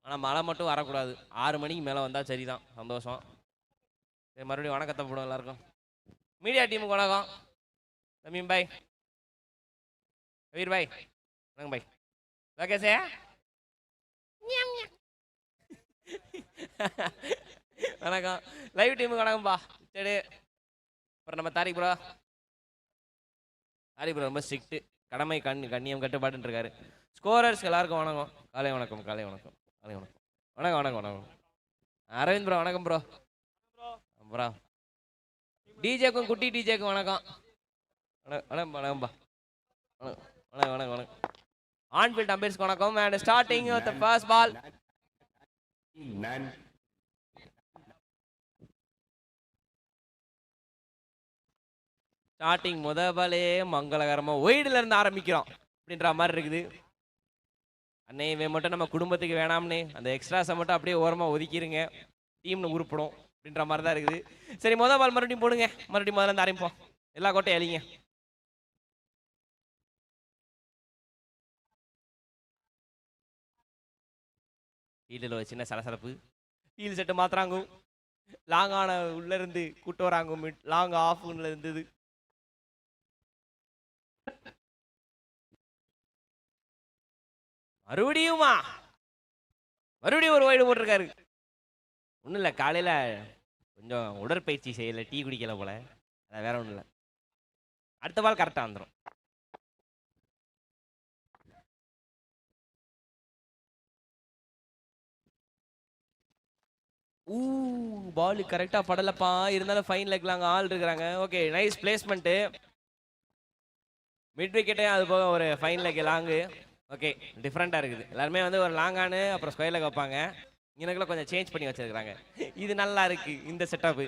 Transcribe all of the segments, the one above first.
ஆனால் மழை மட்டும் வரக்கூடாது. 6 மணிக்கு மேலே வந்தால் சரிதான், சந்தோஷம். சரி, மறுபடியும் வணக்கத்தை போடும் எல்லாருக்கும். மீடியா டீமுக்கு வணக்கம். தமீம் பாய், கபீர் பாய், வணக்கம் பாய். ஓகே வணக்கம். லைவ் டீமுக்கு வணக்கம்பா. சரி, அப்புறம் நம்ம தாரிக் ப்ரோ ரொம்ப ஸ்ட்ரிக்ட்டு, கடமை கண்ணியம் கட்டுப்பாட்டுன்னு இருக்காரு. ஸ்கோரர்ஸ் எல்லாருக்கும் வணக்கம். காலை வணக்கம். வணக்கம். அரவிந்த் ப்ரோ வணக்கம் ப்ரோ. அப்புறம் டிஜேக்கும் குட்டி டிஜேக்கும் வணக்கம். வணக்கம்பா. வணக்கம். ஆன்ஃபீல்ட் அம்பையர்ஸ்க்கு வணக்கம். And starting with the first ball. Starting முதலே மங்களகரமாக ஒய்டில் இருந்து ஆரம்பிக்கிறோம் அப்படின்ற மாதிரி இருக்குது. அண்ணே இவன் மட்டும் நம்ம குடும்பத்துக்கு வேணாம்னே, அந்த எக்ஸ்ட்ராஸை மட்டும் அப்படியே ஓரமாக ஒதுக்கிடுங்க, டீம்னு உருப்படும் அப்படின்ற மாதிரி தான் இருக்குது. சரி, முதல் பால் மறுபடியும் போடுங்க. மறுபடியும் முதல்ல இருந்து ஆரம்பிப்போம். எல்லா கோட்டையும் அழிங்க. ஃபீல்டில் ஒரு சின்ன சலசலப்பு. ஃபீல் செட்டு மாத்துறாங்க. லாங்கான உள்ள இருந்து கூட்டு வராங்க. லாங் ஆஃப்ல இருந்தது. மறுபடியும் ஒரு வைடு போட்டிருக்காரு. ஒன்றும் இல்லை, காலையில் கொஞ்சம் உடற்பயிற்சி செய்யலை, டீ குடிக்கல போல, அதான் வேற ஒன்றும் இல்லை. அடுத்த பால் கரெக்டாக வந்துடும். பால் கரெக்டாக படலப்பா, இருந்தாலும் ஃபைன் லெக்ல அங்கே ஆள் இருக்கிறாங்க. Okay, nice placement. மிட் விக்கெட்டே அது போக ஒரு ஃபைன் லெக் லாங்கு. ஓகே, டிஃப்ரெண்ட்டாக இருக்குது. எல்லாருமே வந்து ஒரு லாங்கானு அப்புறம் ஸ்கொயர் லெக் வைப்பாங்க. எனக்குள்ள கொஞ்சம் சேஞ்ச் பண்ணி வச்சிருக்காங்க. இது நல்லா இருக்கு இந்த செட்டப்பு.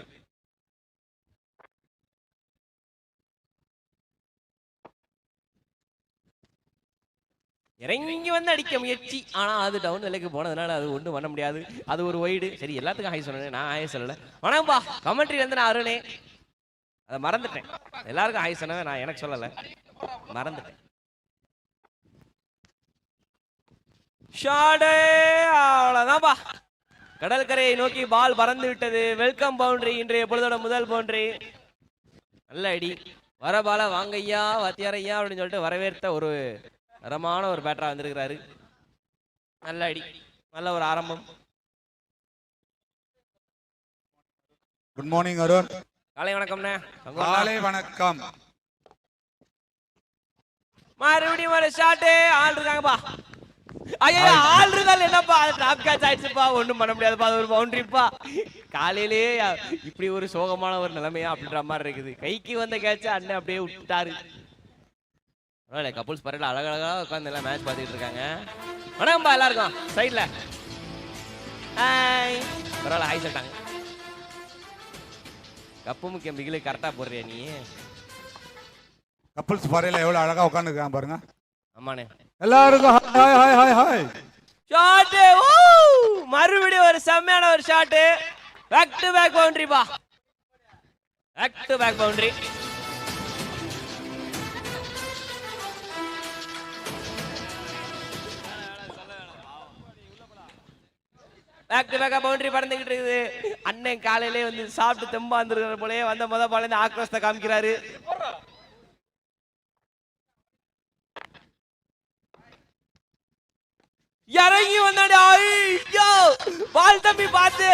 இறங்கி வந்து அடிக்க முயற்சி, ஆனால் அது டவுன் விலைக்கு போனதுனால அது ஒன்றும் பண்ண முடியாது. அது ஒரு ஒய்டு. சரி, எல்லாத்துக்கும் ஹாய் சொல்லணும், நான் ஹாய் சொல்லலை. வணக்கம்பா. கமெண்ட்ரி வந்து நான் அருணே, அதை மறந்துட்டேன். எல்லாருக்கும் ஹாய் சொன்னேன், நான் எனக்கு சொல்லலை, மறந்துட்டேன். ஷாடே, அவ்வளோதான்ப்பா. கடற்கரையை நோக்கி பால் பறந்து விட்டது. வெல்கம் பவுண்டரி, இன்றைய பொழுதோட முதல் பவுண்டரி. நல்ல அடி. வர பால வாங்கய்யா வாத்தியாரையா அப்படின்னு சொல்லிட்டு வரவேற்ற ஒரு தரமான ஒரு பேட்டரா வந்திருக்கிறாரு. நல்ல அடி, நல்ல ஒரு ஆரம்பம். Good morning Arun. காலை வணக்கம்ண்ணே. காலை வணக்கம். மறுபடியும் ஒரு ஷாட்டு. ஆள் இருக்காங்கப்பா. ஐயா, ஆள் இருந்தாலும் என்னப்பா, டிராப் கேட்ச் ஆயிடுச்சுப்பா, ஒன்றும் பண்ண முடியாதுப்பா, அது ஒரு பவுண்டரிப்பா. காலையிலேயே இப்படி ஒரு சோகமான ஒரு நிலைமையா அப்படின்ற மாதிரி இருக்குது. கைக்கு வந்த கேட்ச அண்ணன் அப்படியே விட்டாரு. பரவாயில்ல, கப்புள்ஸ் பரவாயில்ல, அழகழகா உட்காந்து எல்லாம் மேட்ச் பார்த்துக்கிட்டு இருக்காங்க. வணக்கம்பா எல்லாருக்கும் சைட்ல. ஹாய், பரவாயில்ல, ஹாய் சொல்லிட்டாங்க. கப்பு முக்கியம் பிகிலு கரெக்டாக போடுறியா நீ? கப்புள்ஸ் பரையில எவ்வளவு அழகா உட்காந்துருக்காங்க பாருங்க. ஆமாண்ணே, எல்லாருக்கும் hi hi hi hi. Shot. மறுபடியும் ஒரு செம்மையான ஒரு shot. Back to back boundary பா, back to back boundary. Back to பேக்கா பவுண்டரி பறந்துகிட்டு இருக்குது. அண்ணன் காலையிலே வந்து சாப்பிட்டு தெம்பா வந்துருக்கிற போலயே வந்த முதல் பால் இந்த ஆக்ரோஷத்தை காமிக்கிறாரு. இறங்கி வந்தாடி. ஐயோ, பால் தம்பி பார்த்து.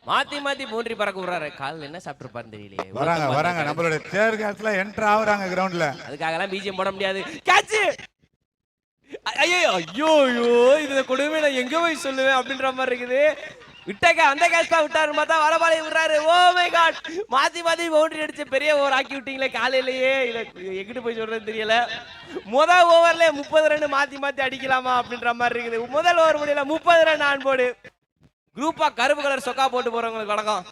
மாத்தி மாத்தி பவுண்டரி பறக்க விடுறாரு. காலில் என்ன சாப்பிட்டுருப்பாருன்னு தெரியலையே. வராங்க நம்மளுடைய தேர் கேட்ச்ல என்டர் ஆகுறாங்க கிரவுண்ட்ல. அதுக்காகலாம் பிஜிஎம் போட முடியாது. கேட்ச். ஐயோ, இதுல கொடுமை நான் எங்க போய் சொல்லுவேன் அப்படின்ற மாதிரி இருக்குது. விட்டக்க அந்த கேட்ச் தான் விட்டாரு, பார்த்தா வரபாலை விடுறாரு. ஓ மை காட், மாத்தி மாத்தி பவுண்டரி அடிச்சு பெரிய ஓவர் ஆக்கி விட்டீங்களே காலையிலேயே. இதை எங்கிட்டு போய் சொல்றதுன்னு தெரியல. முதல் ஓவர்ல 30 ரன் மாத்தி மாத்தி அடிக்கலாமா அப்படின்ற மாதிரி இருக்குது. முதல் ஓவர் முடியல, 30 ரன் ஆன் போர்டு. குரூப்பா கருப்பு கலர் சொக்கா போட்டு போறவங்களுக்கு வணக்கம்.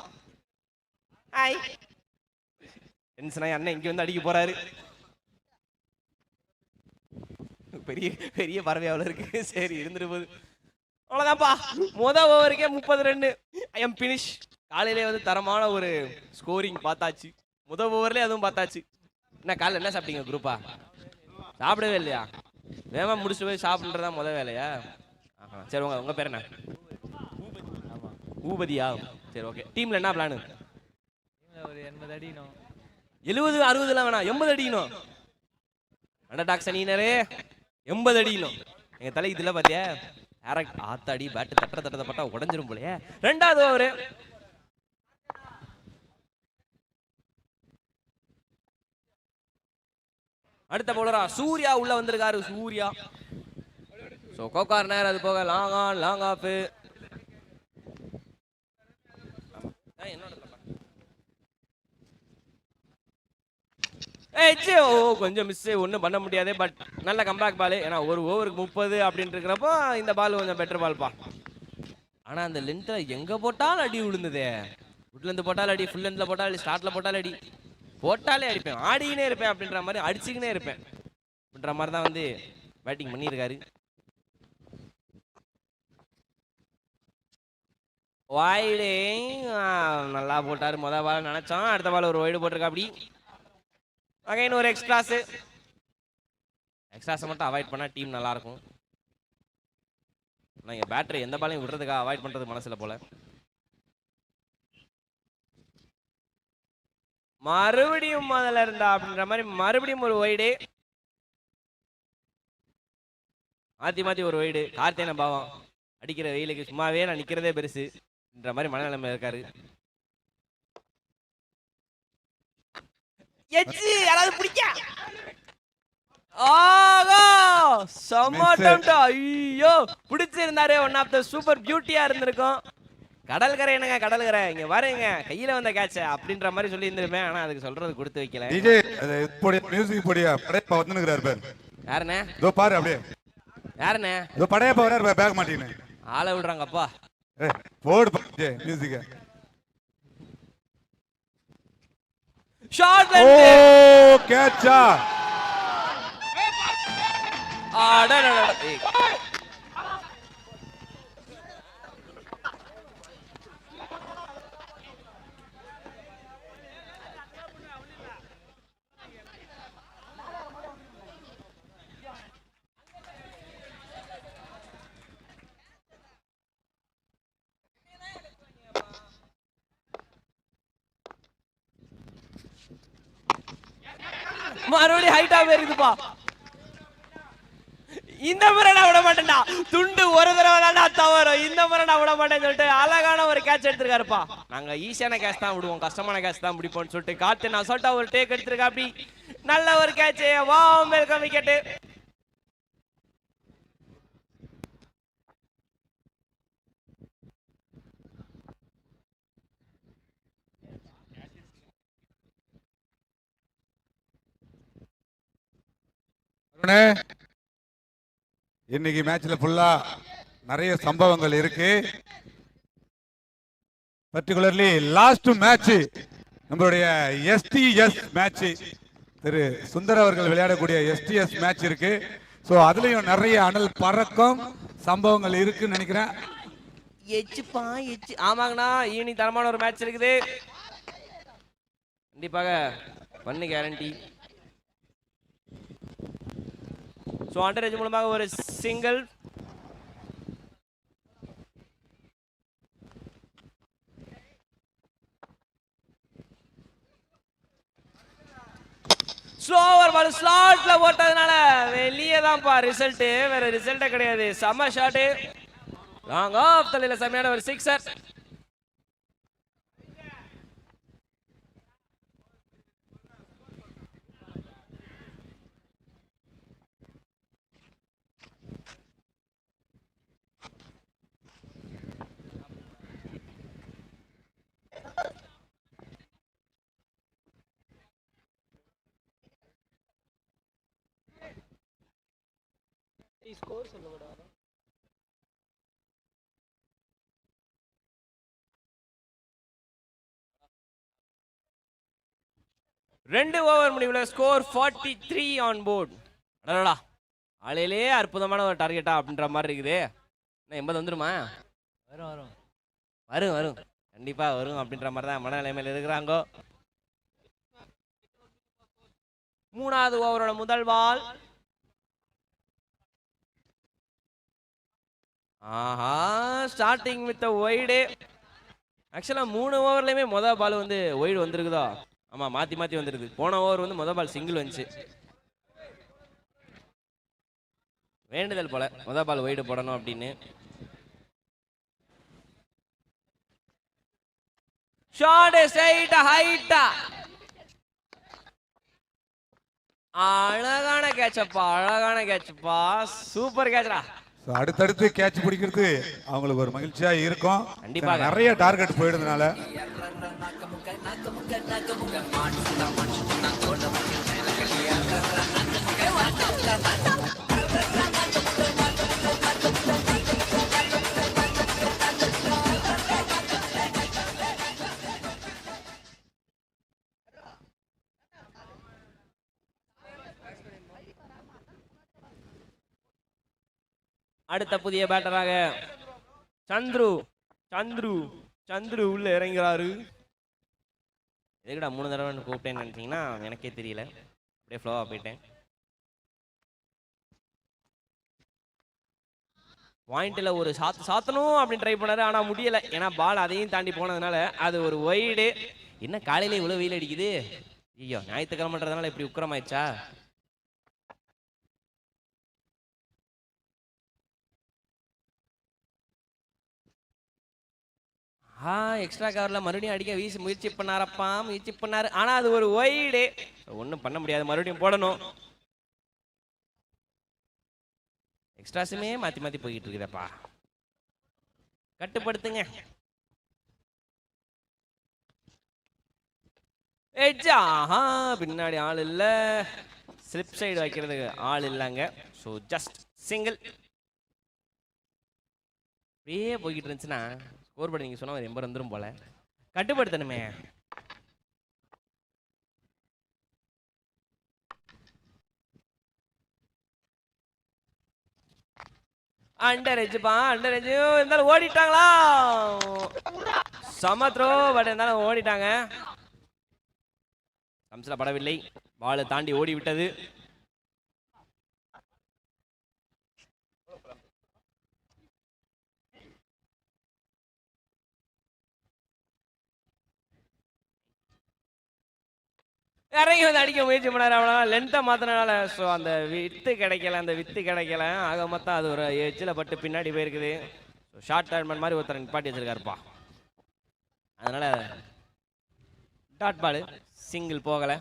ஹாய். டென்ஷனாய் அண்ணன் இங்க வந்து அடிக்க போறாரு. பெரிய பெரிய பறவையாவில் இருக்கு. சரி இருந்துட்டு போகுது. அவ்வளோதான்ப்பா. ஓவருக்கே 30 ரன்னு. I am finish. காலையிலே வந்து தரமான ஒரு ஸ்கோரிங் பார்த்தாச்சு. ஓவர்லேயே அதுவும் பார்த்தாச்சு. என்ன காலையில் என்ன சாப்பிட்டீங்க குரூப்பா? சாப்பிடவே இல்லையா? வேகமாக முடிச்சுட்டு போய் சாப்பிட்றதா வேலையா? சரி உங்கள் பேர் என்ன? ஊபதியா? சரி ஓகே. டீமில் என்ன பிளானு? ஒரு 80 அடிக்கணும். 70 60 வேணாம், 80 அடிக்கணும். அண்டர்டாக்ஸ் அணியினரே 80 அடிக்கணும். எங்க தலை இதுல பாத்தியா? டேரக்ட் ஆத்தாடி பேட் தட்டத பட்டா உடைஞ்சிரும் போலயே. 2வது ஓவர். அடுத்த பவுலரா சூர்யா உள்ள வந்திருக்காரு. சூர்யா சோ கோகார்னர், அது போக லாங் ஆன் லாங் ஆஃப். என்னோட கொஞ்சம் மிஸ், ஒன்றும் பண்ண முடியாது. பட் நல்ல கம்பேக் பால். ஏன்னா ஒரு ஓவருக்கு 30 அப்படின்னு இருக்கிறப்போ இந்த பால் கொஞ்சம் பெட்டர் பால்ப்பா. ஆனா அந்த லென்த்தில் எங்க போட்டாலும் அடி விழுந்ததே. ஃபுட்லேருந்து போட்டாலும் அடி, ஃபுல் லென்த்தில் போட்டாலும் அடி, ஸ்டார்ட்ல போட்டாலும் அடி, போட்டாலே அடிப்பேன், ஆடிக்கினே இருப்பேன் அப்படின்ற மாதிரி, அடிச்சுக்கினே இருப்பேன் அப்படின்ற மாதிரி தான் வந்து பேட்டிங் பண்ணியிருக்காரு. வைடு நல்லா போட்டாரு. பால் நினைச்சோம், அடுத்த பால் ஒரு வைடு போட்டிருக்கா. அப்படி அகைன் ஒரு எக்ஸ்ட்ராஸை மட்டும் அவாய்ட் பண்ணா டீம் நல்லா இருக்கும். நான் பேட்டரி எந்த பாலையும் விடுறதுக்காக அவாய்ட் பண்றது மனசுல போல. மறுபடியும் முதல்ல இருந்தா அப்படின்ற மாதிரி மறுபடியும் ஒரு வைடு. மாத்தி ஒரு வைடு. கார்த்தியன பாவம் அடிக்கிற வெயிலுக்கு சும்மாவே நான் நிக்கிறதே பெருசு என்ற மாதிரி மனநிலைமை இருக்காரு. யாராவது பிடிக்க ஐயோ பிடிச்சிருந்தாரு. ஒன் ஆஃப் த சூப்பர் பியூட்டியா இருந்திருக்கும். கடற்கரை என்னங்க கடற்கரை, இங்க வரேங்க கையில வந்த கேட்ச அப்படின்ற மாதிரி சொல்லி இருந்திருப்பேன். ஆனா அதுக்கு சொல்றது கொடுத்து வைக்கல. மியூசிக் போடியா படையப்பா வந்துனுக்குறாரு பாரு. யாருண்ணே? இதோ பாரு அப்படியே. யாருண்ணே? இதோ படையப்பா வராரு பாரு, பேக் மாட்டீங்க. ஆளை விடுறாங்கப்பா. போடு பாரு மியூசிக். ஷாட் ஓ கேட்சா. மறுபடியும் ஹைட்டா போயிருக்குப்பா. இந்த முறை நான் விட மாட்டேன்டா. துண்டு ஒரு தடவை தான்டா தவறும். இந்த முறை நான் விட மாட்டேன்னு சொல்லிட்டு அழகான ஒரு கேட்ச் எடுத்திருக்காருப்பா. நாங்க ஈஸியான கேட்ச் தான் விடுவோம், கஷ்டமான கேட்ச் தான் பிடிப்போம்னு சொல்லிட்டு காத்து நான் சொல்லிட்டா ஒரு டேக் எடுத்திருக்கா. அப்படி நல்ல ஒரு கேட்ச். Wow welcome wicket. இன்னைக்கு மேட்ச்ல ஃபுல்லா நிறைய சம்பவங்கள் இருக்கு. பர்டிகுலர்லி லாஸ்ட் மேட்ச் நம்மளுடைய எஸ்டிஎஸ் மேட்ச், திரு சுந்தர் அவர்கள் விளையாடக்கூடிய எஸ்டிஎஸ் மேட்ச் இருக்கு. ஸோ அதுலயும் நிறைய அனல் பறக்கும் சம்பவங்கள் இருக்குன்னு நினைக்கிறேன். ஆமாங்கண்ணா, ஈவினிங் தரமான ஒரு மேட்ச் இருக்குது. கண்டிப்பாக பண்ணு கேரண்டி. ஸோ அண்டர் ஏஜ் மூலமாக ஒரு சிங்கிள். ஸ்லோவர் பால் ஸ்லாட்ல போட்டதுனால வெளியே தான்ப்பா ரிசல்ட், வேற ரிசல்ட்டே கிடையாது. செம்ம ஷாட், லாங் ஆஃப் தலையில செம்மையான ஒரு சிக்ஸர். ஸ்கோர் சொல்லக்கூடாது. 2 ஓவர் முடிவுல ஸ்கோர் 43 ஆன் போர்ட். அடடா ஆளையிலே அற்புதமான ஒரு டார்கெட்டா அப்படின்ற மாதிரி இருக்குது. என்ன 80 வந்துருமா? வரும் வரும். வரும் வரும், கண்டிப்பா வரும் அப்படின்ற மாதிரி தான் மனநிலைமையில் இருக்கிறாங்க. 3வது ஓவரோட முதல் பால். ஆஹா, ஸ்டார்டிங் வித் ஒய்டு. ஆக்சுவலாக 3 ஓவர்லையுமே மொதல் பால் வந்து ஒய்டு வந்துருக்குதோ? ஆமாம், மாற்றி மாற்றி வந்துருக்குது. போன ஓவர் வந்து மொதல் பால் சிங்கிள் வந்துச்சு. வேண்டுதல் போல மொதல் பால் ஒய்டு போடணும் அப்படின்னு. ஷாட் ஸ்ட்ரைட் ஹைட்டா. அழகான கேட்சப்பா, அழகான கேட்சப்பா, சூப்பர் கேட்சரா. அடுத்தடுத்து கேட்ச் பிடிக்கிறது அவங்களுக்கு ஒரு மகிழ்ச்சியா இருக்கும். கண்டிப்பாக. நிறைய டார்கெட் போயிடுறதுனால அடுத்த புதிய பேட்டராக சந்துரு சந்துரு சந்துரு உள்ள இறங்குறாரு. எதுக்குடா 3 தடவை கூப்பிட்டேன்னு நினைச்சீங்கன்னா எனக்கே தெரியல, அப்படியே ஃப்ளோவா போயிட்டேன். பாயிண்ட்ல ஒரு சாத்தணும் அப்படின்னு ட்ரை பண்ணாரு, ஆனா முடியல. ஏன்னா பால் அதையும் தாண்டி போனதுனால அது ஒரு ஒய்டு. என்ன காலையில இவ்வளவு வெயில் அடிக்குது? ஐயோ, ஞாயிற்றுக்கிழமைன்றதுனால இப்படி உக்கரமாயிடுச்சா? எக்ஸ்ட்ரா கவர்ல மறுபடியும் அடிக்க முயற்சி பண்ணாரப்பா, முயற்சி பண்ணாரு. ஆனா அது ஒரு ஒய்டு, ஒன்றும் பண்ண முடியாது, மறுபடியும் போடணும். எக்ஸ்ட்ராஸுமே மாத்தி மாத்தி போய்கிட்டு இருக்குதப்பா, கட்டுப்படுத்துங்க. ஆஹா, பின்னாடி ஆள் இல்ல, ஸ்லிப் சைடு வைக்கிறதுக்கு ஆள் இல்லைங்க. So just single. அப்படியே போய்கிட்டு இருந்துச்சுன்னா ஸ்கோர் போர்டு நீங்க சொன்ன ஒரு 80 வந்துரும் போல. கட்டுப்படுத்தணுமே. அண்டர் எஜ்ஜுப்பா, அண்டர் எஜ்ஜு. இருந்தாலும் ஓடிட்டாங்களா? சமத்ரோ, பட் இருந்தாலும் ஓடிட்டாங்க. கம்ஸ்ல படவில்லை, பாலை தாண்டி ஓடி விட்டது. இறங்கி வந்து அடிக்க முயற்சி பண்ணாரு, அவ்வளோ லென்த்தை மாத்தினால. ஸோ அந்த வித்து கிடைக்கல. ஆக மொத்தம் அது ஒரு எச்சில் பட்டு பின்னாடி போயிருக்குது. ஸோ ஷார்ட் டர்மன் மாதிரி ஒருத்தர் நிப்பாட்டி வச்சிருக்காருப்பா. அதனால டாட் பால், சிங்கிள் போகல.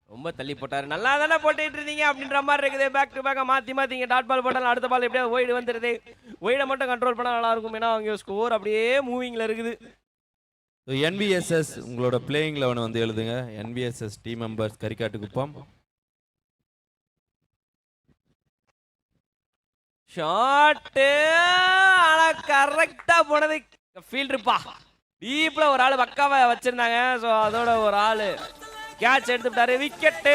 ரொம்ப தள்ளி போட்டாரு. நல்லா தானே போட்டுட்டு இருந்தீங்க அப்படின்ற மாதிரி இருக்குது. பேக் டு பேக்கா மாத்தி டாட் பால் போட்டாலும் அடுத்த பால் எப்படியா ஒய்டு வந்துருது. ஒய்டை மட்டும் கண்ட்ரோல் பண்ணா நல்லா இருக்கும். ஏன்னா அவங்க ஸ்கோர் அப்படியே மூவிங்ல இருக்குது. NVSS உங்களோட பிளேயிங் 11 வந்து எழுதுங்க. NVSS team members Karikattukuppam. Shot ஆனா கரெக்டா போனது ஃபீல்டர்ப்பா. டீப்ல ஒரு ஆளு பக்காவா வச்சிருந்தாங்க. ஸோ அதோட ஒரு ஆளு கேட்ச் எடுத்துட்டாரு, விக்கெட்.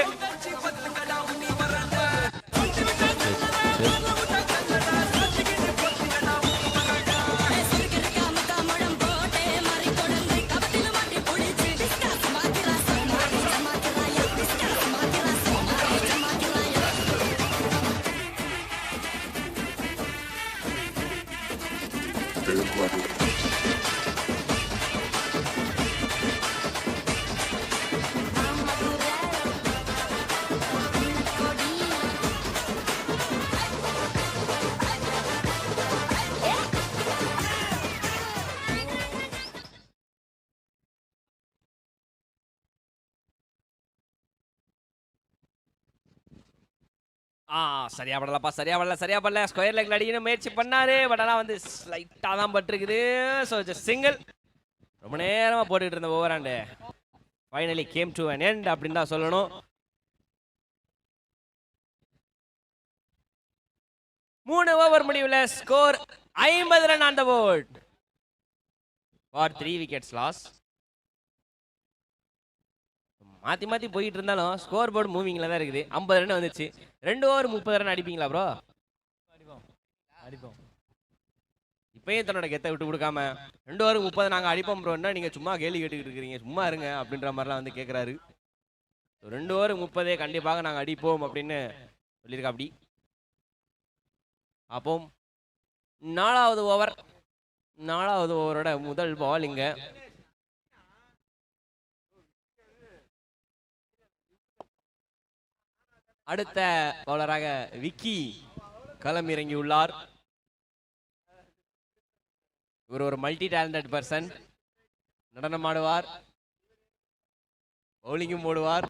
சரியா படல. ஸ்கொயர் லெக்ல அடிக்கணும் முயற்சி பண்ணாரு, பட் ஆனால் வந்து ஸ்லைட்டா தான் பட்டிருக்குது. So just single. ரொம்ப நேரமா போட்டுக்கிட்டு இருந்த over and finally came to an end அப்படின்னு தான் சொல்லணும். 3 ஓவர் முடிவில் score 50 run on the board for 3 wickets loss. மாத்தி மாத்தி போயிட்டு இருந்தாலும் ஸ்கோர் போர்டு மூவிங்ல தான் இருக்குது. 50 ரன் வந்துச்சு. 2 ஓவர் 30 ரன் அடிப்பீங்களா ப்ரோ? அடிப்போம் அடிப்போம். இப்பயும் தன்னோட கெத்தை விட்டு கொடுக்காம 2 ஓவர் 30 நாங்க அடிப்போம் ப்ரோன்னா நீங்க சும்மா கேள்வி கேட்டுக்கிட்டு இருக்கிறீங்க, சும்மா இருங்க அப்படின்ற மாதிரிலாம் வந்து கேட்குறாரு. 2 ஓவர் 30 கண்டிப்பாக நாங்கள் அடிப்போம் அப்படின்னு சொல்லியிருக்கா. அப்படி அப்போம் 4வது ஓவரோட முதல் பால் இங்க. அடுத்த பவுலராக விக்கி களம் இறங்கியுள்ளார். இவர் ஒரு மல்டி டேலண்டட் பர்சன். நடனம் ஆடுவார், பவுலிங்கும் போடுவார்.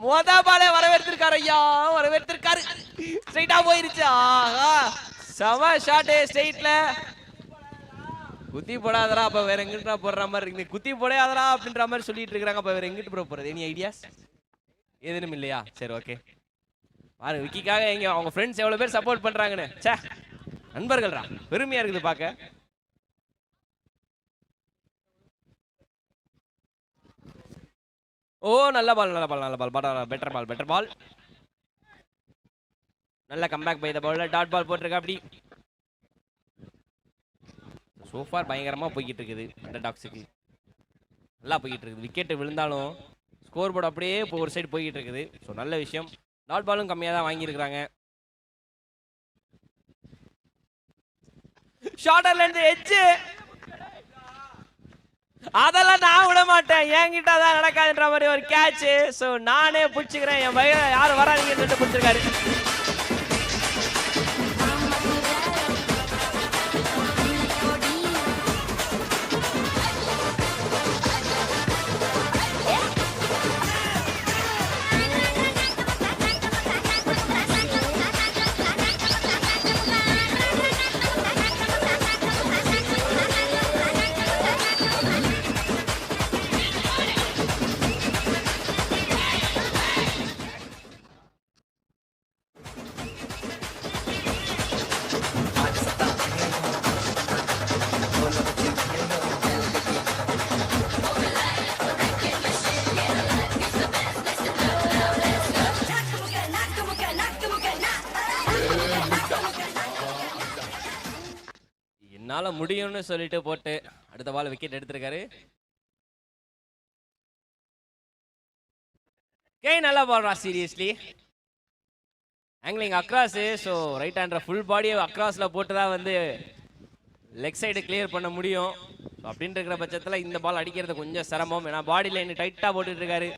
மோதா பாலே வரவேற்றிருக்காரு ஐயா, வரவேற்றிருக்காரு. ஸ்ட்ரைட்டா போயிருச்சு. ஆஹா, செம ஷாட் ஸ்ட்ரைட்ல. குத்தி போடாதரா, அப்ப வேற எங்கிட்ட போடுற மாதிரி இருக்கு. குத்தி போடாதரா அப்படின்ற மாதிரி சொல்லிட்டு இருக்காங்க. அப்ப வேற எங்கிட்டு போறது? எனி ஐடியாஸ் ஏதேனும் இல்லையா? சரி, ஓகே. பாரு விக்கிக்காக எங்க அவங்க ஃப்ரெண்ட்ஸ் எவ்வளவு பேர் சப்போர்ட் பண்றாங்கன்னு. சே, நண்பர்கள்ரா, பெருமையா இருக்குது பாக்க. ஓ, நல்ல பால் பெட்டர் பால். நல்ல comeback by the bowler. Dot ball போட்டிருக்கா. அப்படி சோஃபார் பயங்கரமா போய்கிட்டு இருக்குது. அண்டர் டாக்ஸுக்கு நல்லா போய்கிட்டு இருக்குது. விக்கெட் விழுந்தாலும் ஸ்கோர் போர்டு அப்படியே ஒரு சைடு போய்கிட்டு இருக்குது. ஸோ நல்ல விஷயம். டாட் பாலும் கம்மியாக தான் வாங்கியிருக்கிறாங்க. ஷார்டர்ல இருந்து எட்ஜ், அதெல்லாம் நான் விட மாட்டேன், என்கிட்ட தான் நடக்காதுன்ற மாதிரி ஒரு கேட்ச். ஸோ நானே பிடிச்சிக்கிறேன், என் பையன் யாரும் வராதீங்கன்னு சொல்லிட்டு பிடிச்சிருக்காரு. என்னால முடியும்னு சொல்லிட்டு போட்டு அடுத்த பால் விக்கெட் எடுத்திருக்காரு. நல்லா bowler, seriously angling across. So right hander full பாடியை அக்ராஸ்ல போட்டு தான் வந்து லெக் சைடு கிளியர் பண்ண முடியும். அப்படின்னு இருக்கிற பட்சத்தில் இந்த பால் அடிக்கிறது கொஞ்சம் சிரமம். ஏன்னா பாடி லைன் டைட்டா போட்டுட்டு இருக்காரு.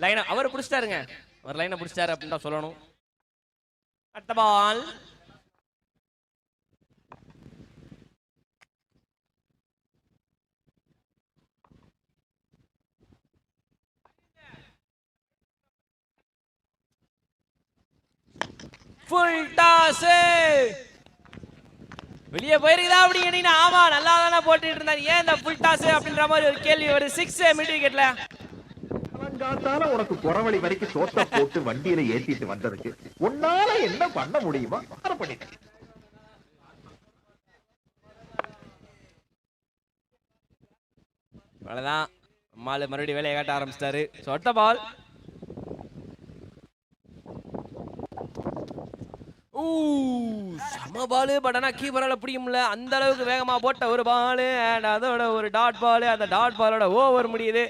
லைனை அவர் பிடிச்சிட்டாருங்க, அவர் லைனை பிடிச்சிட்டாரு அப்படின்னு தான் சொல்லணும். அடுத்த பால் ஃபுல் டாஸ். வெளியே போயிருக்குதா அப்படி கேட்டீங்கன்னா ஆமா, நல்லா தானே போட்டுட்டு இருந்தாரு. ஏன் இந்த ஃபுல் டாஸ் அப்படின்ற மாதிரி ஒரு கேள்வி. ஒரு 6 மிட் விக்கெட்ல காத்தால உனக்கு குறவழி வரைக்கும் சோத்த போட்டு வண்டியில ஏத்திட்டு வந்ததுக்கு உன்னால என்ன பண்ண முடியுமா பண்ணிட்டேன். அவ்வளவுதான், அம்மாள் மறுபடியும் வேலையை காட்ட ஆரம்பிச்சிட்டாரு. சொட்ட பால். சம பாலு, பட் ஆனா கீப்பரால பிடிக்க முடியல. அந்த அளவுக்கு வேகமா போட்ட ஒரு பாலு. அண்ட் அதோட ஒரு டாட் பால். அந்த டாட் பாலோட ஓவர் முடியுது.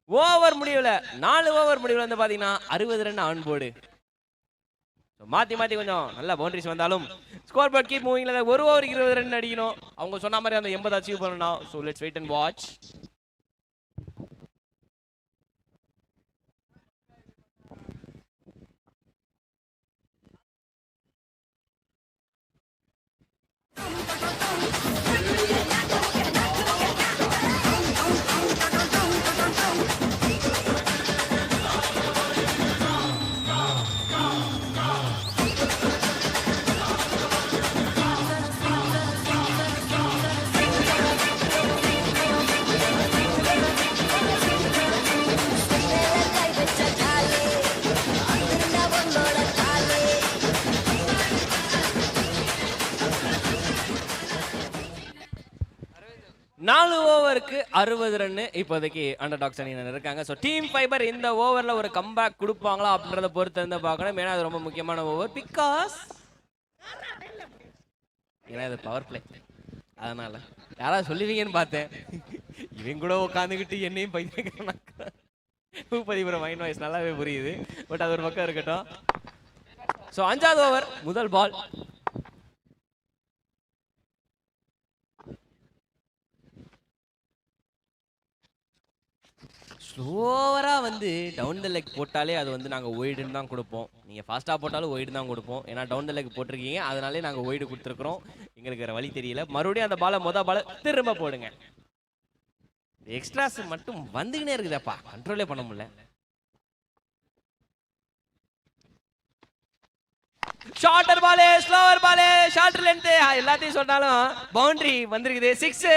ஓவர் முடிவுல 4 ஓவர் முடிவுல வந்து பாத்தீங்கன்னா 60 ரன் ஆன் போர்டு. மாத்தி மாத்தி கொஞ்சம் நல்ல பவுண்டரிஸ் வந்தாலும் ஸ்கோர் போர்ட் கீப் மூவிங்ல ஒரு ஓவருக்கு 20 ரன் அடிக்கணும். அவங்க சொன்ன மாதிரி அந்த 80 அச்சீவ் பண்ணணும். So let's wait and watch. 4 ஓவருக்கு 60 ரன் இப்போதைக்கு அண்டர்டாக்ஸ் அணியினர் இருக்காங்க. ஸோ டீம் ஃபைபர் இந்த ஓவரில் ஒரு கம்பேக் கொடுப்பாங்களா அப்படின்றத பொறுத்து இருந்து பார்க்கணும். ஏன்னா அது ரொம்ப முக்கியமான ஓவர். பிகாஸ் ஏன்னா இது பவர் பிளே, அதனால யாராவது சொல்லுவீங்கன்னு பார்த்தேன். இவங்க கூட உட்காந்துக்கிட்டு என்னையும் பைத்தியக்காரனாக்க பூபதிபுரம் மைண்ட் வாய்ஸ் நல்லாவே புரியுது. பட் அது ஒரு பக்கம் இருக்கட்டும். ஸோ 5வது ஓவர் முதல் பால். ஸ்லோவராக வந்து டவுன் த லெக் போட்டாலே அது வந்து நாங்கள் ஒய்டுன்னு தான் கொடுப்போம். நீங்கள் ஃபாஸ்ட்டாக போட்டாலும் ஒய்டு தான் கொடுப்போம். ஏன்னா டவுன் த லெக் போட்டிருக்கீங்க, அதனாலே நாங்கள் ஒய்டு கொடுத்துருக்குறோம். எங்களுக்கு வேறு வழி தெரியல. மறுபடியும் அந்த பாலை பால் திரும்ப போடுங்க. எக்ஸ்ட்ராஸ் மட்டும் வந்துக்கினே இருக்குதாப்பா, கண்ட்ரோலே பண்ண முடியல. ஷார்ட்டர் பாலே, ஸ்லோவர் பாலே, ஷார்ட்டர் லென்த் எல்லாத்தையும் சொன்னாலும் பவுண்டரி வந்திருக்குது. 6.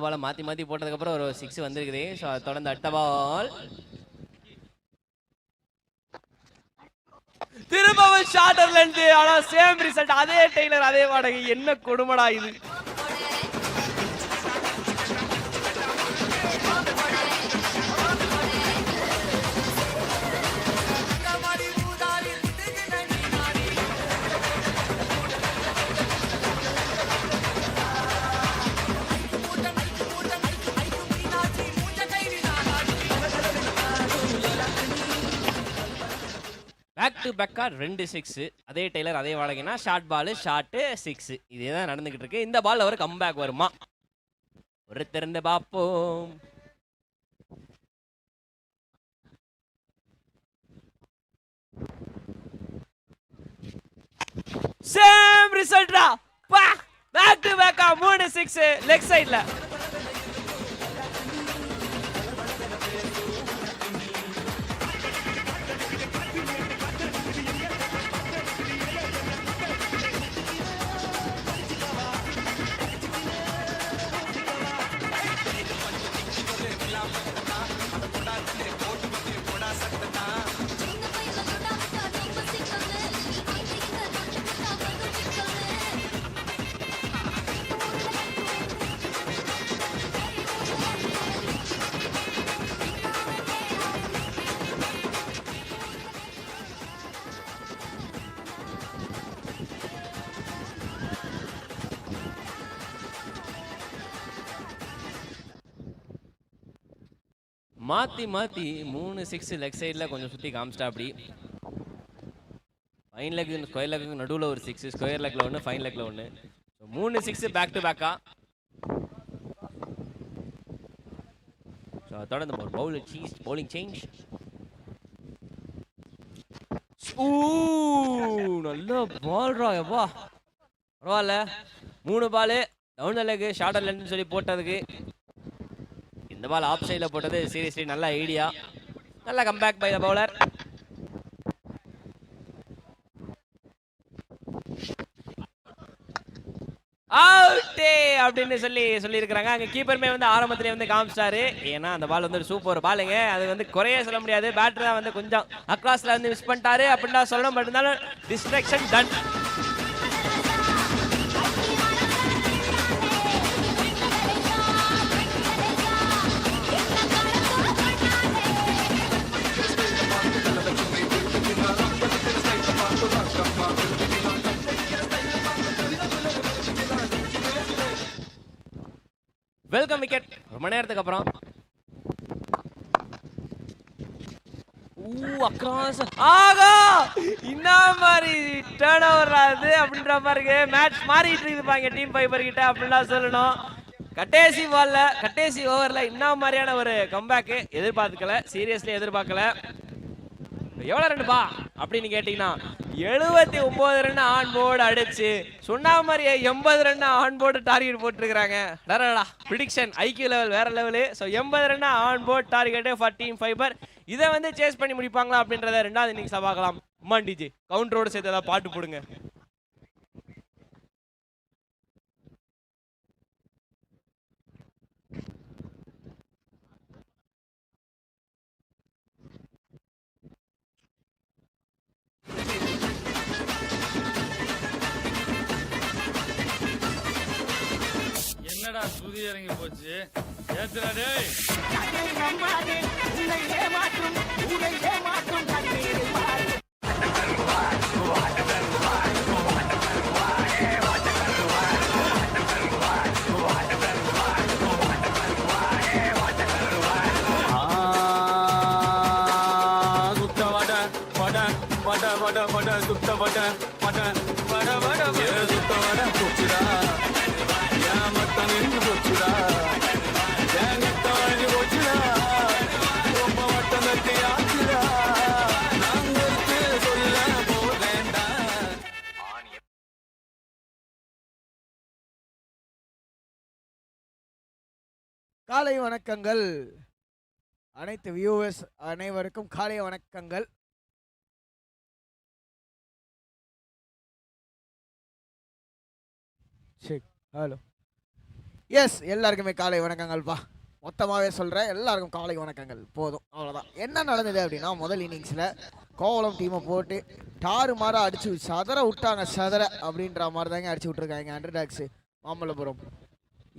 பாலை மாற்றி மாற்றி போட்டதுக்கப்புறம் ஒரு 6 வந்திருக்குது. ஸோ தொடர்ந்து அடுத்த பால் திரும்பவும் ஷார்ட்டர்ல இருந்து. ஆனா சேம் ரிசல்ட், அதே டெய்லர் அதே வாடகை. என்ன கொடுமடா இது. பேக் டு பேக்கா 2 6. அதே டெய்லர் அதே வாடகைனா ஷார்ட் பால் ஷார்ட் 6. இதே தான் நடந்துகிட்டு இருக்கு. இந்த பால் அவர் கம்பேக் வருமா ஒரு திறந்து பார்ப்போம். சேம் ரிசல்ட்டா. பேக் டு பேக்கா 3 6 லெக் சைடுல. மாற்றி மாற்றி 3 6 லெக் சைடில் கொஞ்சம் சுற்றி காமிச்சிட்டா. அப்படி ஃபைன் லெக் ஸ்கொயர் லெக்கு நடுவில் ஒரு 6, ஸ்கொயர் லெக்கில் 1, ஃபைன் லெக்கில் 1. ஸோ 3 6 பேக் டு பேக்கா. ஸோ தொடர்ந்து ஒரு பவுலிங் சேஞ்ச். நல்ல பால்ரா எப்பா, பரவாயில்ல. 3 ball down the leg shorter லென்த்னு சொல்லி போட்டதுக்கு இந்த பால் ஆஃப் சைடில் போட்டது சீரியஸ்லி நல்ல ஐடியா. நல்ல கம்பேக் பை த பவுலர். அவுட்டே அப்படின்னு சொல்லியிருக்கிறாங்க. அங்கே கீப்பருமே வந்து ஆரம்பத்திலே வந்து காமிச்சிட்டாரு. ஏன்னா அந்த பால் வந்து ஒரு சூப்பர் பாலுங்க. அது வந்து குறைய சொல்ல முடியாது. பேட்டர் தான் வந்து கொஞ்சம் அக்ராஸில் வந்து மிஸ் பண்ணிட்டாரு அப்படின்னு தான் சொல்லணும். பட் இருந்தாலும் டிஸ்ட்ராக்ஷன் டன். வெல்கம் விக்கெட் ரொம்ப நேரத்துக்கு அப்புறம். அக்ராஸ் ஆகா என்ன மாதிரி டர்ன் ஓவர் ஆகுது அப்படின்ற மாதிரி இருக்கு. மேட்ச் மாறிட்டு இருக்குப்பாங்க டீம் ஃபைபர் கிட்ட அப்படின்லாம் சொல்லணும். கடைசி பால்ல கடைசி ஓவர்ல என்ன மாதிரியான ஒரு கம்பேக் எதிர்பார்க்கல, சீரியஸ்லி எதிர்பார்க்கல. எவ்வளவு ரன் பா அப்படின்னு கேட்டீங்கன்னா 79 ரன் ஆன் போர்டு அடிச்சு சொன்ன மாதிரி 80 ரன் ஆன் போர்டு டார்கெட் போட்டுருக்காங்க. ப்ரிடிக்ஷன் ஐக்கியூ லெவல் வேற level. So 80 run on board target for team fibre. இதை வந்து சேஸ் பண்ணி முடிப்பாங்களா அப்படின்றத 2வது இன்னிங்ஸ்ல பார்க்கலாம். உமான் டிஜே கவுண்டரோட சேர்த்து ஏதாவது பாட்டு போடுங்க. என்னடா சுதி இறங்கி போச்சு ஏத்துடா டேய். காலை வணக்கங்கள் அனைத்து வியூவர்ஸ் அனைவருக்கும் காலை வணக்கங்கள். ஹலோ எஸ் எல்லாருக்குமே காலை வணக்கங்கள்ப்பா. மொத்தமாகவே சொல்கிறேன், எல்லாருக்கும் காலை வணக்கங்கள். போதும், அவ்வளோதான். என்ன நடந்தது அப்படின்னா, முதல் இன்னிங்ஸில் கோவளம் டீமை போட்டு டாறு மாற அடிச்சு சதற விட்டாங்க. சதற அப்படின்ற மாதிரி தாங்க அடிச்சு விட்ருக்காங்க அண்டர்டாக்ஸு மாமல்லபுரம்.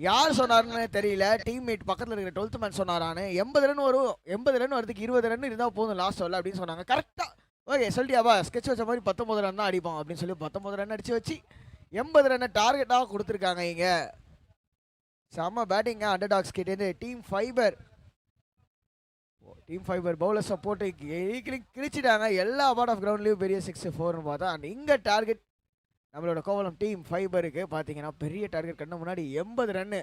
யார் சொன்னாருன்னு தெரியல, டீம்மேட் பக்கத்தில் இருக்கிற 12th மேன் சொன்னாரான்னு. 80 ரன் வரும், 80 ரன் வரதுக்கு 20 ரன் இருந்தால் போதும் லாஸ்ட் வரல அப்படின்னு சொன்னாங்க. கரெக்டாக ஓகே சொல்லிட்டியாப்பா, ஸ்கெட்ச் வச்ச மாதிரி 19 ரன் தான் அடிப்போம் அப்படின்னு சொல்லி 19 ரன் அடித்து வச்சு 80 ரன்னை டார்கெட்டாக கொடுத்துருக்காங்க. இங்கே செம்ம பேட்டிங்க அண்டர்டாக்ஸ் கிட்டேருந்து. டீம் ஃபைபர் பவுலர்ஸை போட்டு கிழிச்சிட்டாங்க. எல்லா பார்ட் ஆஃப் கிரவுண்ட்லேயும் பெரிய 6-4ன்னு பார்த்தா. அண்ட் இங்கே டார்கெட் நம்மளோட கோவளம் டீம் ஃபைபருக்கு பார்த்தீங்கன்னா பெரிய டார்கெட். கண்ணு முன்னாடி 80 ரன்னு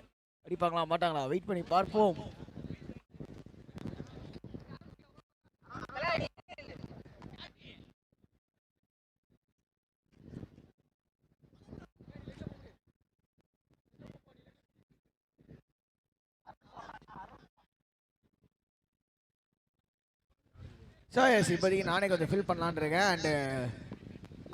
அடிப்பாங்களா மாட்டாங்களா, வெயிட் பண்ணி பார்ப்போம். ஸோ எஸ், இப்போதைக்கு நானே கொஞ்சம் ஃபில் பண்ணலான் இருக்கேன். அண்டு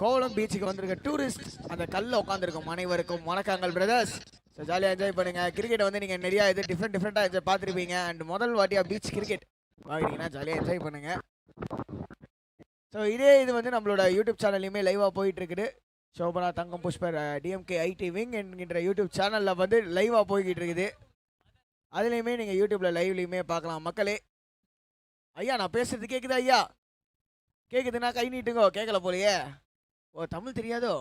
கோவளம் பீச்சுக்கு வந்திருக்க டூரிஸ்ட் அந்த கல்லில் உட்காந்துருக்கோம் அனைவருக்கும் வணக்கங்கள் பிரதர்ஸ். ஸோ ஜாலியாக என்ஜாய் பண்ணுங்கள். கிரிக்கெட்டை வந்து நீங்கள் நிறையா இது டிஃப்ரெண்ட்டாக என்ஜாய் பார்த்துருப்பீங்க. அண்ட் முதல் வாட்டியாக பீச் கிரிக்கெட் வாங்கினீங்கன்னா ஜாலியாக என்ஜாய் பண்ணுங்கள். ஸோ இதே இது வந்து நம்மளோட யூடியூப் சேனல்லையுமே லைவாக போயிட்டுருக்குது. சோபனா தங்கம் புஷ்பர் டிஎம்கே ஐடி விங் என்கின்ற யூடியூப் சேனலில் வந்து லைவாக போய்கிட்டு இருக்குது. அதுலேயுமே நீங்கள் யூடியூப்பில் லைவ்லேயுமே பார்க்கலாம் மக்களே. ஐயா நான் பேசுறது கேட்குதா? ஐயா கேட்குதுன்னா கை நீட்டுங்கோ. கேட்கல போலையே. ஓ தமிழ் தெரியாதோ?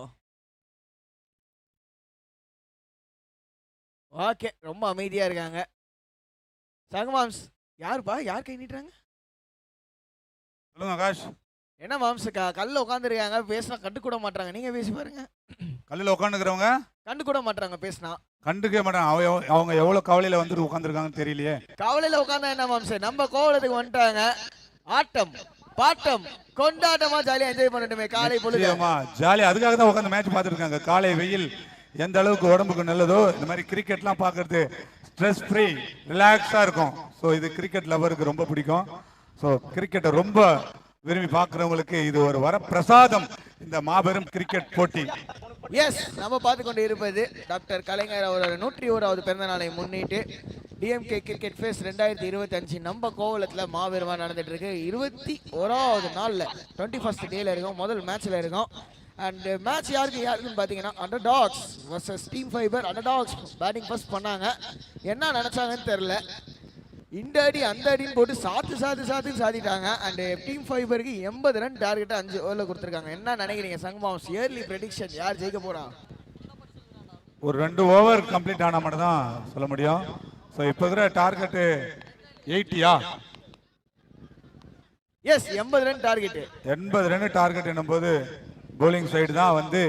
ஓகே, ரொம்ப அமைதியாக இருக்காங்க. சங்கமாம்ஸ் யாருப்பா, யார் கை நீட்டுறாங்க? சொல்லுங்க ஆகாஷ். என்ன மாம்ஸுக்கா கல்லில் உட்காந்துருக்காங்க, பேசினா கண்டு கூட மாட்டாங்க. நீங்கள் பேசி பாருங்க. கல்லில் உட்காந்துக்கிறவங்க கண்டு கூட மாட்டாங்க, பேசினா கண்டுக்க மாட்டாங்க. அவங்க எவ்வளோ கவலையில் வந்துட்டு உட்காந்துருக்காங்கன்னு தெரியலையே. கவலையில் உட்காந்தா என்ன மாம்சு, நம்ம கோவலத்துக்கு வந்துட்டாங்க. ஆட்டம் பாட்டம் கொண்டாட்டமா ஜாலியாக என்ஜாய் பண்ணட்டுமே காலை பொழுது. ஜாலியாக அதுக்காக தான் உட்காந்து மேட்ச் பார்த்துட்டு இருக்காங்க. காலை வெயில் எந்த அளவுக்கு உடம்புக்கு நல்லதோ இந்த மாதிரி கிரிக்கெட்லாம் பார்க்கறது ஸ்ட்ரெஸ் ஃப்ரீ ரிலாக்ஸாக இருக்கும். ஸோ இது கிரிக்கெட் லவருக்கு ரொம்ப பிடிக்கும். ஸோ கிரிக்கெட்டை ரொம்ப விரும்பி பார்க்குறவங்களுக்கு இது ஒரு வரப்பிரசாதம், இந்த மாபெரும் கிரிக்கெட் போட்டி. எஸ், நம்ம பார்த்து கொண்டு இருப்பது டாக்டர் கலைஞர் அவரோட 101வது பிறந்த நாளை முன்னிட்டு டிஎம்கே கிரிக்கெட் ஃபேஸ் 2025 நம்ம கோவலத்தில் மாபெருமா நடந்துட்டு இருக்கு. 21வது நாளில் 21st டேல இருக்கும், முதல் மேட்ச்ல இருக்கும். அண்ட் மேட்ச் யாருக்குன்னு பார்த்தீங்கன்னா underdogs versus team fiber. Underdogs batting first பண்ணாங்க. என்ன நினச்சாங்கன்னு தெரில, இந்த அடி அந்த அடின்னு போட்டு சாத்துன்னு சாத்திட்டாங்க. அண்ட் டீம் ஃபைபருக்கு 80 ரன் டார்கெட்டை 5 ஓவரில் கொடுத்துருக்காங்க. என்ன நினைக்கிறீங்க சங்கமாம்ஸ்? இயர்லி ப்ரெடிக்ஷன் யார் ஜெயிக்க போறா? ஒரு 2 ஓவர் கம்ப்ளீட் ஆனால் மட்டும் தான் சொல்ல முடியும். ஸோ இப்போ இருக்கிற டார்கெட்டு 80யா? Yes, 80 run target. 80 run target என்னும்போது போலிங் சைடு தான் வந்து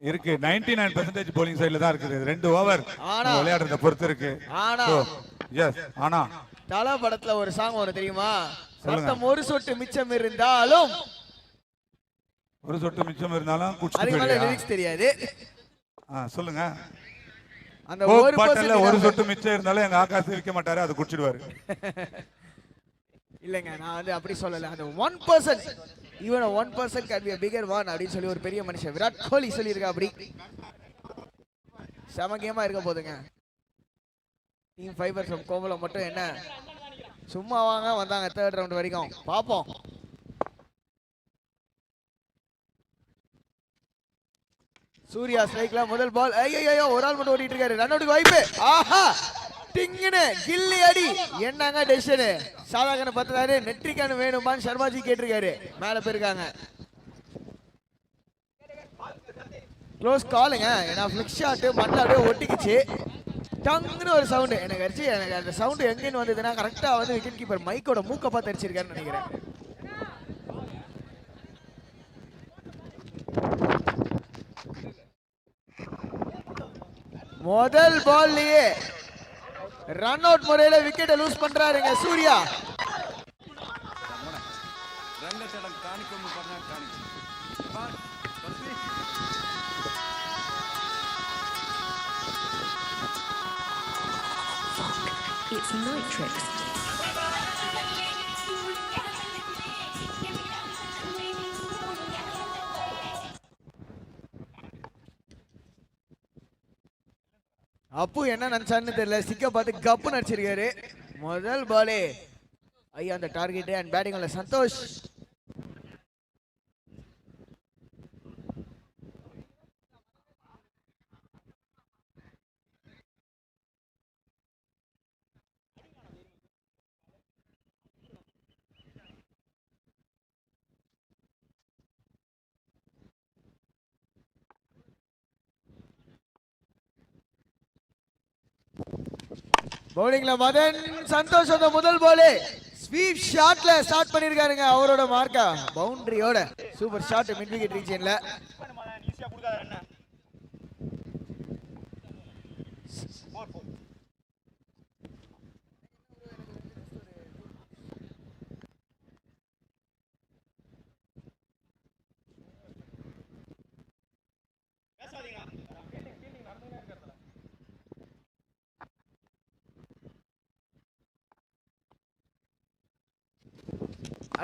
இருக்கு. 99% போலிங் சைடுல தான் இருக்குது. 2 ஓவர் விளையாடுறத பொறுத்து இருக்கு. ஆனா எஸ், ஆனா தல படத்துல ஒரு சாங் வரும் தெரியுமா? ரத்தம் ஒரு சொட்டு மிச்சம் இருந்தாலும், ஒரு சொட்டு மிச்சம் இருந்தாலும் அதுக்கு மேல லிரிக்ஸ் தெரியாது. சொல்லுங்க. அந்த ஒரு பாட்டில்ல ஒரு சொட்டு மிச்சம் இருந்தாலும் எங்க ஆகாஷ் விற்க மாட்டாரு, அதை குடிச்சிடுவாரு. இல்லைங்க, நான் வந்து அப்படி சொல்லல. அந்த 1% even 1% can be a bigger one அப்படின்னு சொல்லி ஒரு பெரிய மனுஷன் விராட் கோலி சொல்லியிருக்கா. அப்படி சமகேமா இருக்க போதுங்க. டீம் ஃபைபர் ஃப்ரம் கோவலம் மட்டும் என்ன சும்மா வந்தாங்க தேர்ட் ரவுண்ட் வரைக்கும். பார்ப்போம். சூர்யா ஸ்ட்ரைக்ல முதல் பால். ஐயோ, ஒரு ஆள் மட்டும் ஓடிட்டு இருக்காரு. ரன் அவுட்டுக்கு வாய்ப்பு. ஆஹா, டிங்குன்னு கில்லி அடி. என்னங்க டெசிஷன்? சாதாரண பத்தாரு நெட்ரிக்கானு வேணுமான்னு சர்மாஜி கேட்டிருக்காரு. மேல போயிருக்காங்க. க்ளோஸ் காலுங்க. ஏன்னா ஃபிளிக் ஷாட் மண்ணில் அப்படியே ஒட்டிக்கிச்சு. டங்குன்னு ஒரு சவுண்டு எனக்கு அடிச்சு. எனக்கு அந்த சவுண்டு எங்கேன்னு வந்ததுன்னா கரெக்டாக வந்து விக்கெட் கீப்பர் மைக்கோட மூக்க பார்த்து அடிச்சிருக்காருன்னு நினைக்கிறேன். முதல் பால்லயே ரன் அவுட் முறையில விக்கெட்டை லூஸ் பண்றாருங்க சூர்யா. It's Nitrix. அப்பு என்ன நினைச்சான்னு தெரியல. சிக்க பார்த்து கப்பு நடிச்சிருக்காரு. முதல் பாலே ஐயா அந்த டார்கெட். அண்ட் பேட்டிங் உள்ள சந்தோஷ். பவுலிங்ல மதன் சந்தோஷ் அந்த முதல் பாலே ஸ்வீப் ஷாட்ல ஸ்டார்ட் பண்ணிருக்காருங்க. அவரோட மார்க்கா பவுண்டரியோட சூப்பர் ஷாட் மிட் விக்கெட் ரீஜன்ல.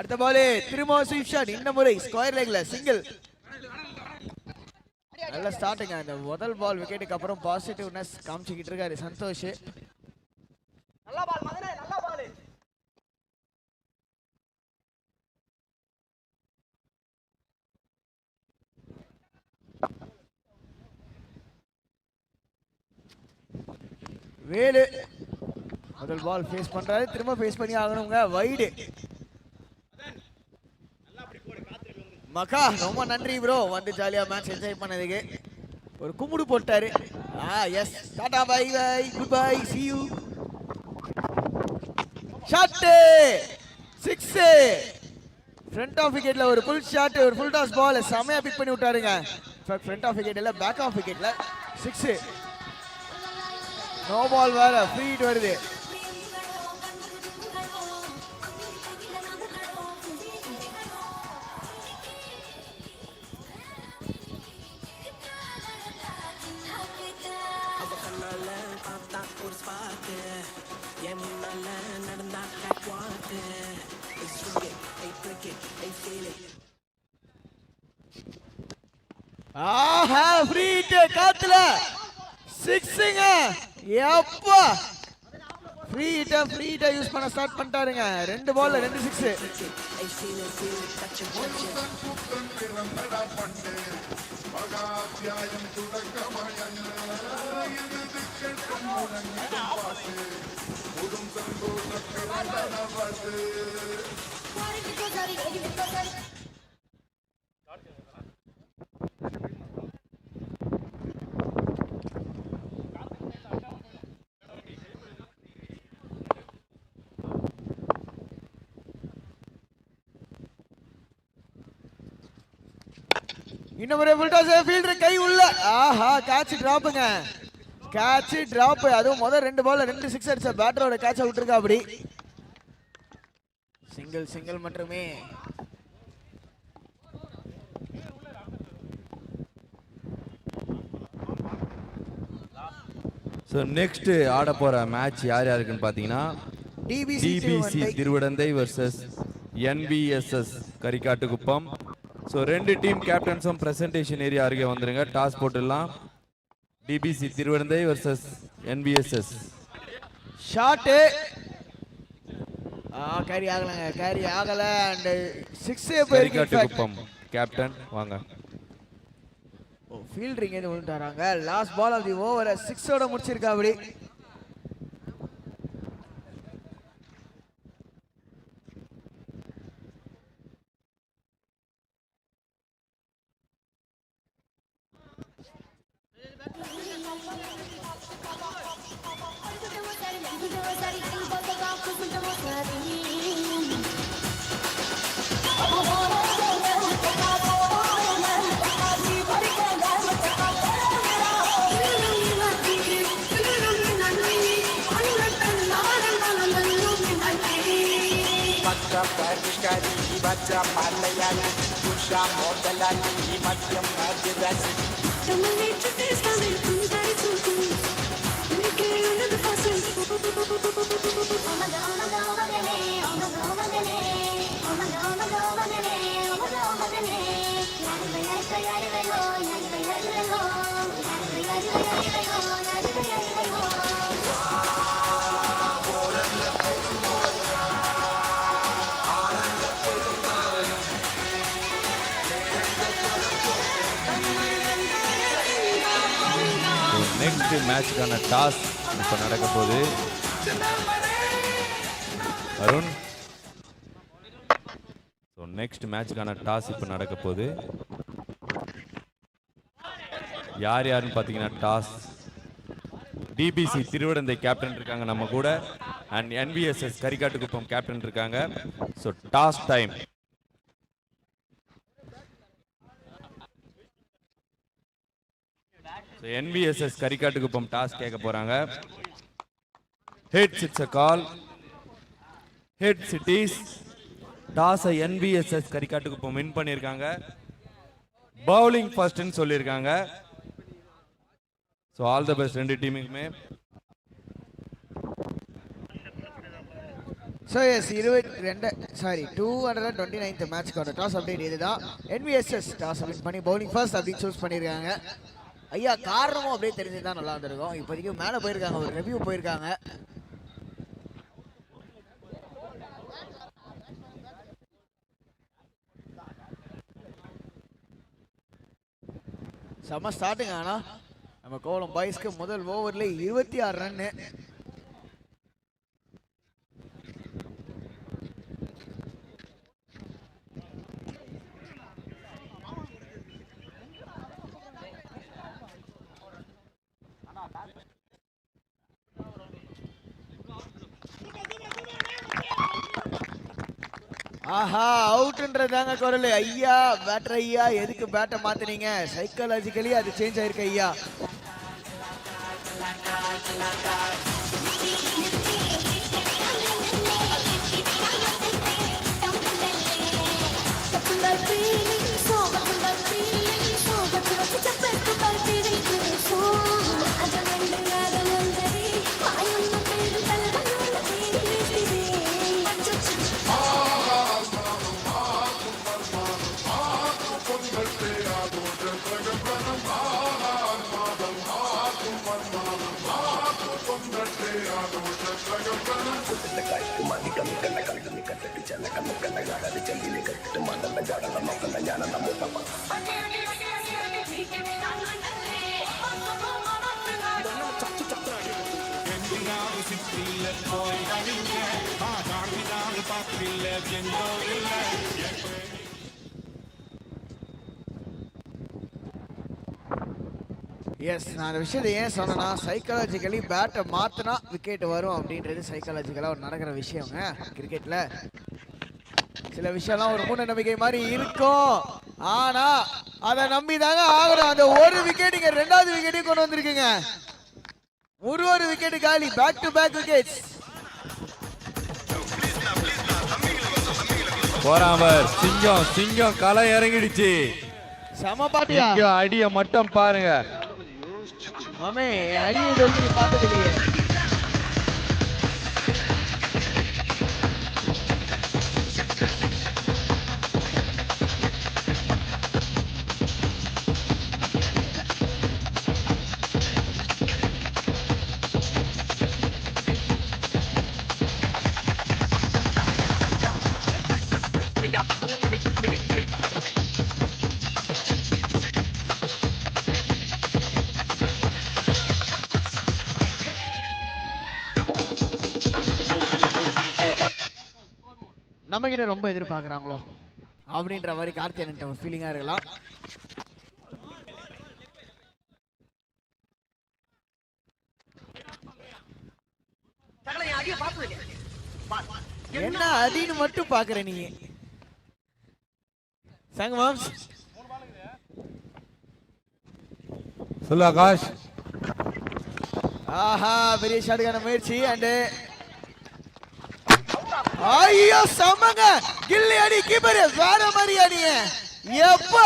அடுத்த பாலே திரும்ப ஸ்வீப் ஷாட். இந்த முறை ஸ்கொயர் லெக்ல சிங்கிள். நல்ல ஸ்டார்டிங். அந்த முதல் பால் விக்கெட்டுக்கு அப்புறம் பாசிட்டிவ்னஸ் காமிச்சிக்கிட்டு இருக்காரு சந்தோஷ். நல்ல பால் மதனே, நல்ல பால். வேலு முதல் பால் ஃபேஸ் பண்றாரு. திரும்ப ஃபேஸ் பண்ணி ஆகணுங்க. வைடு. மக்கா ரொம்ப நன்றி ப்ரோ வந்து ஜாலியா மேட்ச் என்ஜாய் பண்ணதுக்கு. ஒரு கும்பிடு போட்டாரு. Yes tata bye bye good bye see you. Shot 6. Front of விக்கெட்ல ஒரு ஃபுல் ஷாட், ஒரு ஃபுல் டாஸ் பால் செமையா பிக் பண்ணி விட்டாருங்க. ஃப்ரண்ட் ஆஃப் விக்கெட் இல்ல பேக் ஆஃப் விக்கெட்ல 6. நோ பால் வேற ஃப்ரீ ஹிட் வருது. ஆஹா ஃப்ரீ ஹிட் காத்துல 6ங்க. எப்பா ஃப்ரீ ஹிட் யூஸ் பண்ண ஸ்டார்ட் பண்ணிட்டாருங்க. 2 பால்ல 2 6. இன்னொரு ஃபுல் டாஸ் ஃபீல்டர் கை உள்ள. ஆஹா கேட்ச் டிராப்புங்க. Catch drop. அதுவும் முதல் 2 பால்ல 2 6 அடிச்ச பேட்டரோட கேட்ச விட்டுருக்கா. அப்படி சிங்கிள் மட்டுமே. ஸோ நெக்ஸ்ட் ஆட போகிற மேட்ச் யார் யாருக்குன்னு பார்த்தீங்கன்னா TPC TPC Thiruvidandhai versus NVSS Karikattukuppam. So 2 team கேப்டன்ஸும் பிரசன்டேஷன் ஏரியா அருகே வந்துருங்க. டாஸ் போட்டுடலாம். TPC Thiruvidandhai versus NVSS. Shot carry ஆகலங்க, கேரி ஆகல. அண்ட் 6 கரிக்காட்டுக்குப்பம் கேப்டன் வாங்க. ஃபீல்டிங் ஏது விழுந்துட்டாராங்க. Last ball of the over 6 முடிச்சிருக்கா அப்படி. நெக்ஸ்ட் மேட்ச்க்கான டாஸ் இப்போ நடக்க போகுது. அருண், ஸோ நெக்ஸ்ட் மேட்ச்க்கான டாஸ் இப்போ நடக்க போகுது. யார் யாருன்னு பார்த்தீங்கன்னா டாஸ் டிபிசி திருவிடந்தை கேப்டன் இருக்காங்க நம்ம கூட, அண்ட் NVSS கரிக்காட்டுக்குப்பம் கேப்டன் இருக்காங்க. So toss time. NVSS Karikattukuppam toss கேட்க போறாங்க. Heads it's a call. Heads it is. டாஸை NVSS கரிக்காட்டுக்குப்பம் வின் பண்ணியிருக்காங்க. பவுலிங் ஃபர்ஸ்ட்னு சொல்லியிருக்காங்க. ஸோ ஆல் தி பெஸ்ட் 2 டீமுக்குமே. ஸோ எஸ் 229th மேட்ச்க்கான டாஸ் அப்டேட் இதுதான். NVSS டாஸ் வின் பண்ணி பவுலிங் ஃபர்ஸ்ட் அப்படின்னு சூஸ் பண்ணியிருக்காங்க. ஐயா காரணமும் அப்படியே தெரிஞ்சுதான் நல்லா இருந்திருக்கும். இப்போதைக்கு மேலே போயிருக்காங்க, ஒரு ரிவ்யூ போயிருக்காங்க. செம்ம ஸ்டார்டிங். ஆனால் நம்ம கோவளம் பாய்ஸ்க்கு முதல் ஓவரில் 26 ரன்னு. ஆஹா அவுட்ன்றதாங்க குரல். ஐயா பேட்டர் ஐயா, எதுக்கு பேட்டை மாத்தினீங்க? சைக்காலஜிக்கலி அது சேஞ்ச் ஆயிருக்கு ஐயா. எஸ், நான் அந்த விஷயத்தை ஏன் சொன்னேன்னா, சைக்காலஜிக்கலி பேட்டை மாற்றினா விக்கெட் வரும் அப்படின்றது சைக்காலஜிக்கலாக ஒரு நடக்கிற விஷயங்க கிரிக்கெட்டில். சில விஷயம்லாம் ஒரு மூட நம்பிக்கை மாதிரி இருக்கும், ஆனால் அதை நம்பி தாங்க ஆகணும். அந்த ஒரு விக்கெட் இங்கே 2வது விக்கெட்டையும் கொண்டு வந்திருக்குங்க. ஒரு விக்கெட் காலி, பேக் டு பேக் விக்கெட்ஸ். போறாமர் சிங்கம் களை இறங்கிடுச்சு. சம பாட்டியா அடிய மட்டும் பாருங்க. மாமே அடியை சொல்லி பார்த்தது இல்லையே. நம்ம கிட்ட ரொம்ப எதிர்பார்க்குறாங்களோ அப்படின்ற மாதிரி கார்த்தியன்ட்ட ஒரு ஃபீலிங்காக இருக்கலாம். என்ன அடின்னு மட்டும் பாக்குற நீ சங்கமாம்ஸ்? சொல்லு ஆகாஷ். ஆஹா, பெரிய ஷாட்டுக்கான முயற்சி அண்ட் ஐயோ சமங்க கில்லி அடி கீப்பர் வேற மாதிரி அடி. எப்பா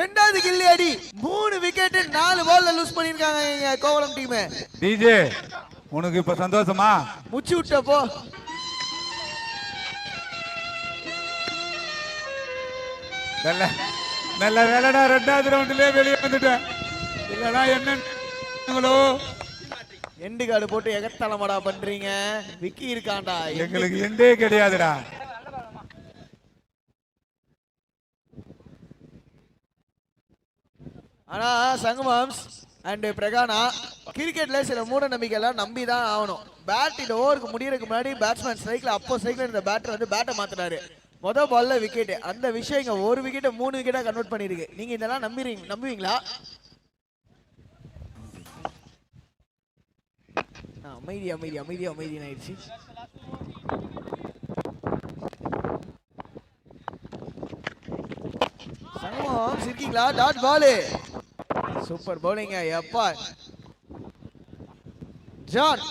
ரெண்டாவது கில்லி அடி, 3 விக்கெட் 4 பால்ல லூஸ் பண்ணிருக்காங்க கோவளம் டீம். டிஜே உனக்கு இப்ப சந்தோஷமா? முச்சு விட்டப்போ நல்ல நல்ல வேலைடா, ரெண்டாவது ரவுண்ட்லயே வெளியே வந்துட்டேன். இல்லடா என்னங்களோ எண்டு கார்டு போட்டு எகத்தலமாடா பண்றீங்க. விக்கி இருக்காண்டா, எங்களுக்கு எண்டே கிடையாதுடா. ஆனா சங்கமாம்ஸ் அண்ட் பிரகானா கிரிக்கெட்ல சில மூட நம்பிக்கைலாம் நம்பி தான் ஆகணும். பேட் இந்த ஓவருக்கு முடியறதுக்கு முன்னாடி பேட்ஸ்மேன் ஸ்ட்ரைக்ல அப்போ ஸ்ட்ரைக்ல இருந்த பேட்டர் வந்து பேட்டை மாத்தினாரு. மொதல் பால்ல விக்கெட். அந்த விஷயம் இங்க ஒரு விக்கெட்டை 3 விக்கெட்டா கன்வெர்ட் பண்ணிருக்கு. நீங்க இதெல்லாம் நம்புவீங்களா? அமைதி அமைதி அமைதி அமைதி ஆயிடுச்சு. சங்கமாம்ஸ் இருக்கீங்களா? Dot ball, super bowling. எப்பா ஜான்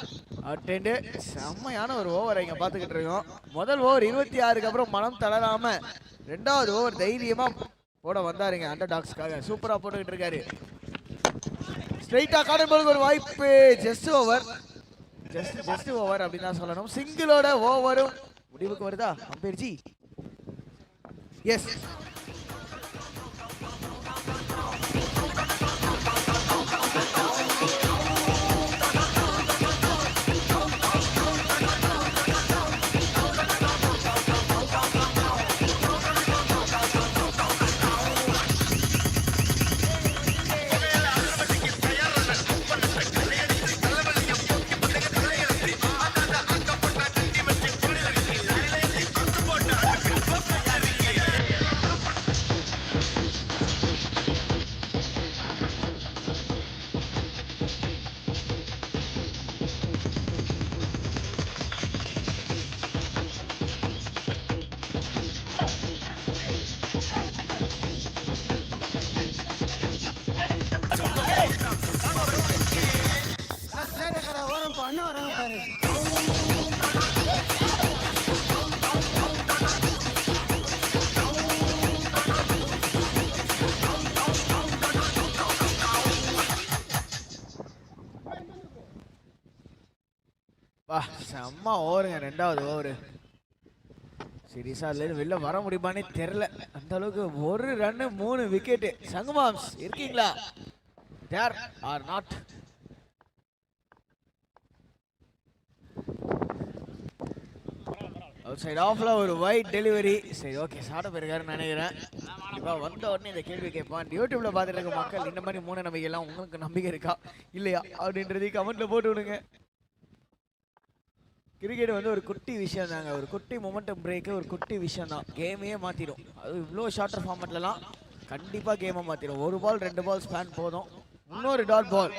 அட்டெண்ட் செம்மையான ஒரு ஓவர் இங்க பாத்துக்கிட்டு இருக்கோம். முதல் ஓவர் 26க்கு அப்புறம் மனம் தளராம ரெண்டாவது ஓவர் தைரியமா போட வந்தாருங்க அண்டர் டாக்ஸ்க்காக. சூப்பரா போட்டுக்கிட்டு இருக்காரு. ஸ்ட்ரைட்டா கார்னர் பாலுக்கு ஒரு வாய்ப்பு. ஜஸ்ட் ஓவர், ஜஸ்ட் ஓவர் அப்படின்னு தான் சொல்லணும். சிங்கிளோட ஓவரும் முடிவுக்கு வருதா அம்பேர் ஜி? எஸ். வா செம்ம ஓவருங்க ரெண்டாவது ஓவரு. சீரியஸா அதுல வெளில வர முடியுமானே தெரியல. அந்த அளவுக்கு ஒரு ரன்னு 3 விக்கெட். சங்கமாம்ஸ் இருக்கீங்களா? There are not? Outside ஆஃப்ல ஒரு வைட் டெலிவரி. சரி ஓகே, சாப்பிட போயிருக்காருன்னு நினைக்கிறேன். இப்போ வந்த உடனே இந்த கேள்வி கேட்பான். யூடியூப்ல பார்த்துட்டு இருக்க மக்கள் இந்த மாதிரி மூணு நம்பிக்கை எல்லாம் உங்களுக்கு நம்பிக்கை இருக்கா இல்லையா அப்படின்றதையும் கமெண்ட்ல போட்டு விடுங்க. கிரிக்கெட் வந்து ஒரு குட்டி விஷயம் தாங்க, ஒரு குட்டி மொமெண்டம் பிரேக்கு, ஒரு குட்டி விஷயம் தான். கேமையே மாற்றிடும். அது இவ்வளோ ஷார்ட்டர் ஃபார்மேட்லலாம் கண்டிப்பாக கேமை மாற்றிடும். 1 பால் 2 பால் ஸ்பேன் போதும், இன்னொரு டாட் பால்.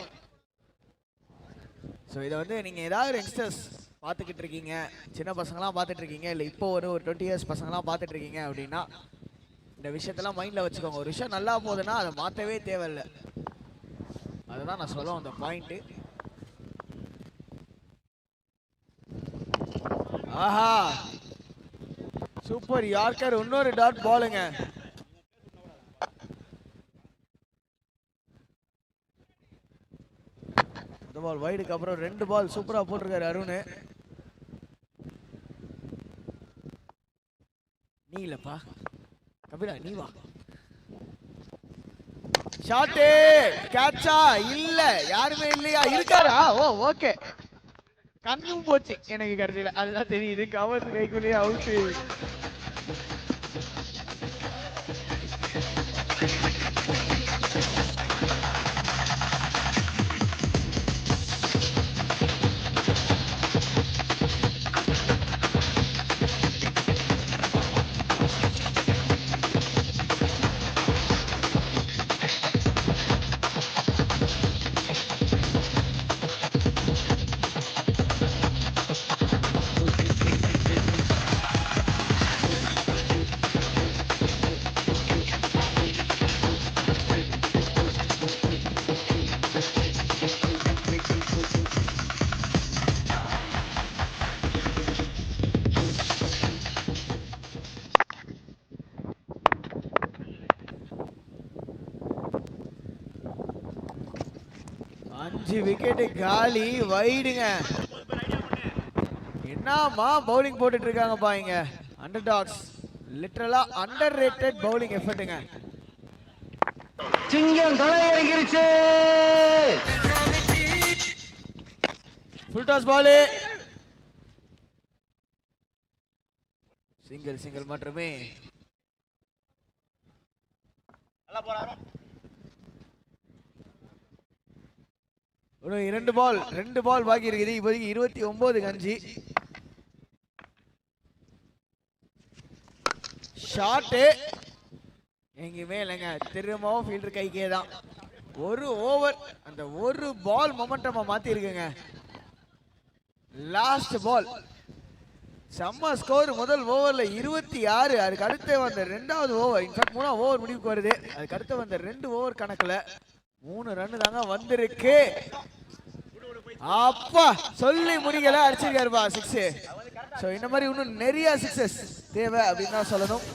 ஸோ இதை வந்து நீங்கள் ஏதாவது யங்ஸ்டர்ஸ் பார்த்துக்கிட்டு இருக்கீங்க, சின்ன பசங்களாம் பார்த்துட்டு இருக்கீங்க, இல்லை இப்போ ஒரு 20 இயர்ஸ் பசங்களாம் பார்த்துட்டு இருக்கீங்க அப்படின்னா இந்த விஷயத்தெல்லாம் மைண்டில் வச்சுக்கோங்க. ஒரு விஷயம் நல்லா போகுதுன்னா அதை மாற்றவே தேவையில்லை. அதுதான் நான் சொல்லுவேன் அந்த பாயிண்ட்டு. ஆஹா சூப்பர் யார்கர், இன்னொரு டாட் பாலுங்க. அந்த பால் வைடுக்கு அப்புறம் 2 பால் சூப்பரா போட்டிருக்காரு அருண். நீ இல்லப்பா கபிலா, நீ வா. ஷாட்டு கேட்சா? இல்ல, யாருமே இல்லையா? இருக்காரா? ஓ ஓகே, கண்ணும் போச்சு எனக்கு கடைசியில், அதுதான் தெரியுது. Cover கைக்குள்ளேயே out. 5 விக்கெட் காலி வைடுங்க. என்னமா பவுலிங் போட்டுட்டு இருக்காங்கப்பா இங்க அண்டர் டாக்ஸ். லிட்டரலா அண்டர் ரேட்டட் பவுலிங் எஃபர்ட்டுங்க. சிங்கம் தலை இறங்கிருச்சு. Full toss ball. சிங்கிள் மட்டுமே. ஒரு 2 பால் பாக்கி இருக்குது. இப்போதைக்கு 29 5. ஷாட்டு எங்கேயுமே இல்லைங்க. திரும்பவும் ஃபீல்டர் கைக்கே தான். ஒரு ஓவர் அந்த ஒரு பால் மொமெண்டமா மாத்தி இருக்குங்க. லாஸ்ட் பால் செம்ம ஸ்கோர். முதல் ஓவர்ல 26. அதுக்கு அடுத்து வந்த 2வது ஓவர், இன்ஃபேக்ட் 3வது ஓவர் முடிவுக்கு வருது. அதுக்கு அடுத்து வந்த 2 ஓவர் கணக்குல 3 ரன் தாங்க வந்திருக்கு. அப்பா சொல்லி முடிக்கல, அடிச்சிருக்காருப்பா 6. ஸோ இந்த மாதிரி இன்னும் நிறைய 6s தேவை அப்படின்னு தான் சொல்லணும்.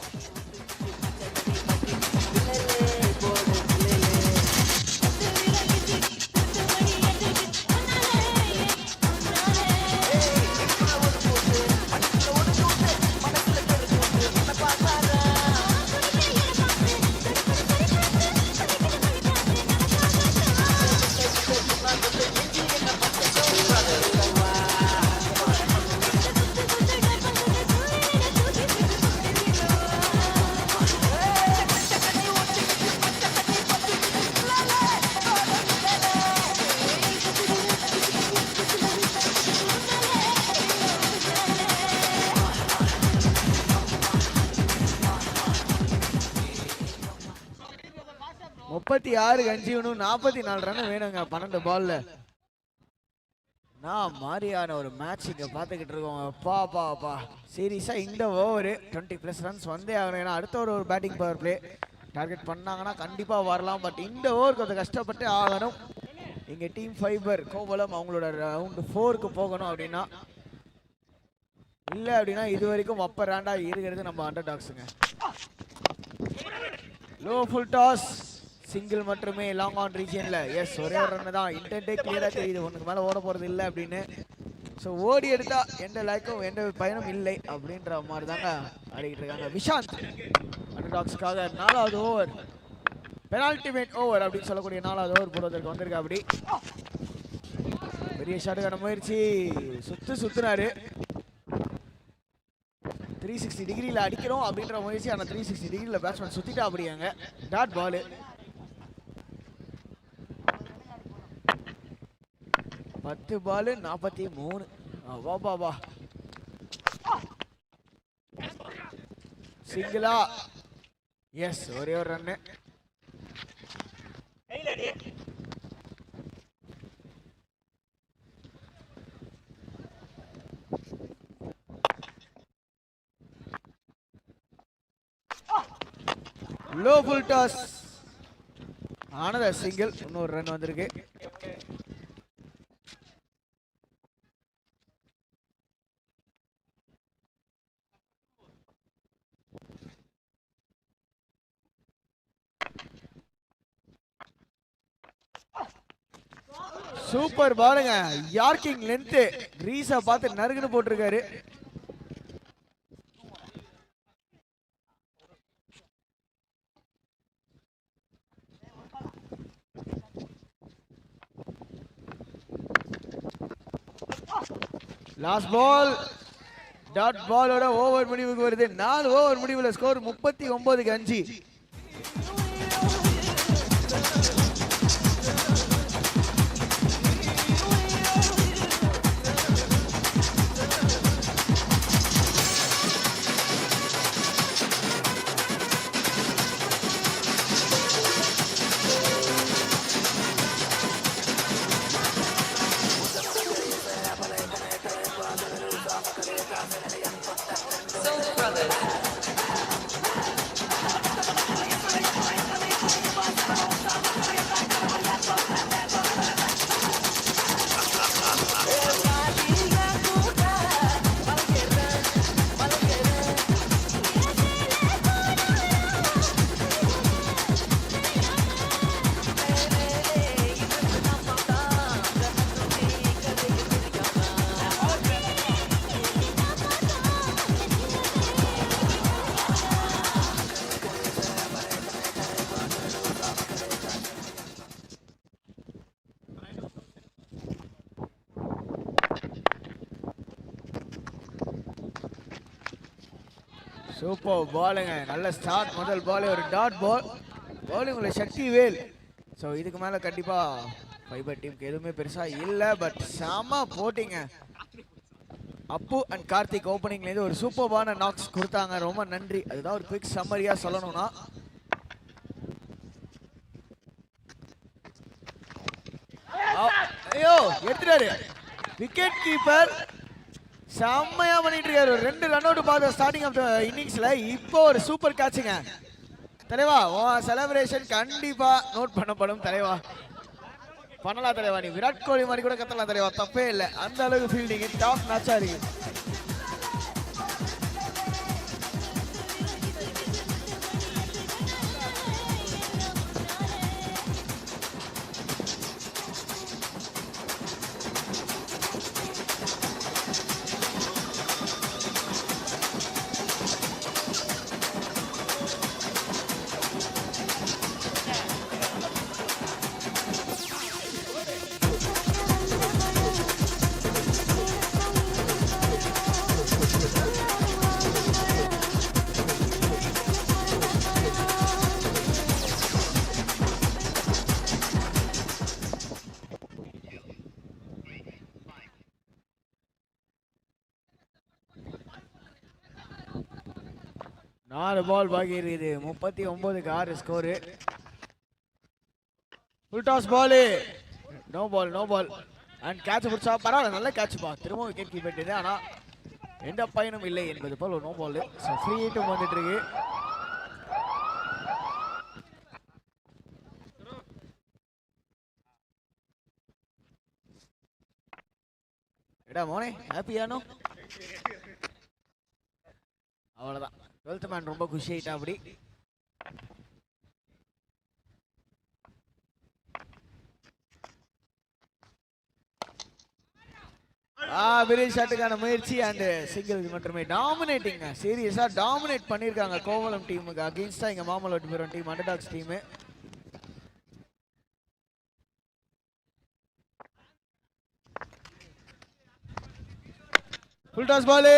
முப்பத்தி 6 இன்னும் 44 ரன் வேணுங்க 12 பால்ல. நான் மாதிரியான ஒரு மேட்ச் இங்க பாத்துக்கிட்டு இருக்கோம். அப்பா சீரியஸா இந்த ஓவர் 20+ ரன்ஸ் வந்தே ஆகணும். ஏன்னா அடுத்த ஒரு பேட்டிங் பவர் பிளே டார்கெட் பண்ணாங்கன்னா கண்டிப்பா வரலாம். பட் இந்த ஓவர் கொஞ்சம் கஷ்டப்பட்டு ஆகணும். இங்க டீம் ஃபைபர் கோவலம் அவங்களோட ரவுண்ட் 4க்கு போகணும் அப்படின்னா. இல்ல அப்படின்னா இது வரைக்கும் அப்பர் ரேண்டா இருக்கிறது நம்ம அண்டர் டாக்ஸுங்க. லோ ஃபுல் டாஸ் சிங்கிள் மட்டுமே லாங் ஆன் ரீஜியன்ல. எஸ் ஒரே ஒரு ரன் தான். இன்டென்டே கிளியரா தெரியுது, ஒண்ணுக்கு மேல ஓட போறது இல்லை அப்படின்னு. ஸோ ஓடி எடுத்தா எந்த லைக்கும் எந்த பயனும் இல்லை அப்படின்ற மாதிரி தாங்க ஆடிக்கிட்டு இருக்காங்க. விஷாந்த் அண்டர் டாக்ஸ்க்காக 4வது ஓவர், பெனால்டிமேட் ஓவர் அப்படின்னு சொல்லக்கூடிய 4வது ஓவர் போடுவதற்கு வந்திருக்கா. அப்படி பெரிய ஷாட்டுக்கான முயற்சி, சுத்துனாரு. 360 டிகிரியில் அடிக்கிறோம் அப்படின்ற முயற்சி. ஆனால் 360 டிகிரியில் பேட்ஸ்மேன் சுத்திட்டா அப்படியாங்க. Dot ball. 10 பால் 43. வா சிங்கிளா. எஸ் ஒரே ஒரு ரன்னு. லோ ஃபுல் டாஸ் ஆனதா சிங்கிள். இன்னொரு ரன் வந்திருக்கு. சூப்பர் பாலுங்க. யார்க்கிங் லென்த் கிரீஸா பார்த்து நறுக்குன்னு போட்டிருக்காரு. லாஸ்ட் பால் டாட் பாலோட ஓவர் முடிவுக்கு வருது. 4 ஓவர் முடிவுல ஸ்கோர் 39 5. சூப்பர் பாலுங்க, நல்ல ஸ்டார்ட். முதல் பால் ஒரு டாட் பால், பவுலிங் உள்ள சக்தி வேல். ஸோ இதுக்கு மேலே கண்டிப்பாக ஃபைபர் டீமுக்கு எதுவுமே பெருசாக இல்லை. பட் செம போட்டிங்க. அப்பு அண்ட் கார்த்திக் ஓப்பனிங்லேருந்து ஒரு சூப்பர்பான நாக்ஸ் கொடுத்தாங்க, ரொம்ப நன்றி. அதுதான் ஒரு குவிக் சம்மரியாக சொல்லணும்னா. ஐயோ எடுத்துட்டாரு விக்கெட் கீப்பர், செம்மையா பண்ணிட்டு இருக்காரு. ஒரு 2 ரன் அவுட் பார்த்த ஸ்டார்டிங் ஆஃப் த இன்னிங்ஸ்ல. இப்போ ஒரு சூப்பர் கேட்சுங்க தலைவா. செலிப்ரேஷன் கண்டிப்பா நோட் பண்ணப்படும் தலைவா. பண்ணலாம் தலைவா, நீ விராட் கோலி மாதிரி கூட கத்தலாம் தலைவா, தப்பே இல்லை. அந்த அளவுக்கு ஃபீல்டிங் டாப் மேட்சா இருக்கு. நாலு பால் பாக்கி இருக்குது. 39க்கு 6 score. Full toss ball, no ball no ball. And catch பிடிச்சா பரவாயில்ல, நல்ல கேட்ச்ப்பா. திரும்ப விக்கெட் கீப் பண்ணிட்டு, ஆனால் எந்த பயனும் இல்லை என்பது போல் ஒரு நோ பால். ஸோ ஃப்ரீ ஹிட்டும் வந்துட்டு இருக்கு. எடா மோனே ஹாப்பியானோ? அவ்வளோதான், 12th மேன் ரொம்ப குஷி ஆயிட்டா. அப்படி பெரிய ஷாட்டுக்கான முயற்சி அண்ட் சிங்கிள் மட்டுமே. டாமினேட்டிங்க, சீரியஸா டாமினேட் பண்ணியிருக்காங்க கோவளம் டீமுக்கு அகெயின்ஸ்டா இங்க Mamallapuram team, underdogs team. Full toss ball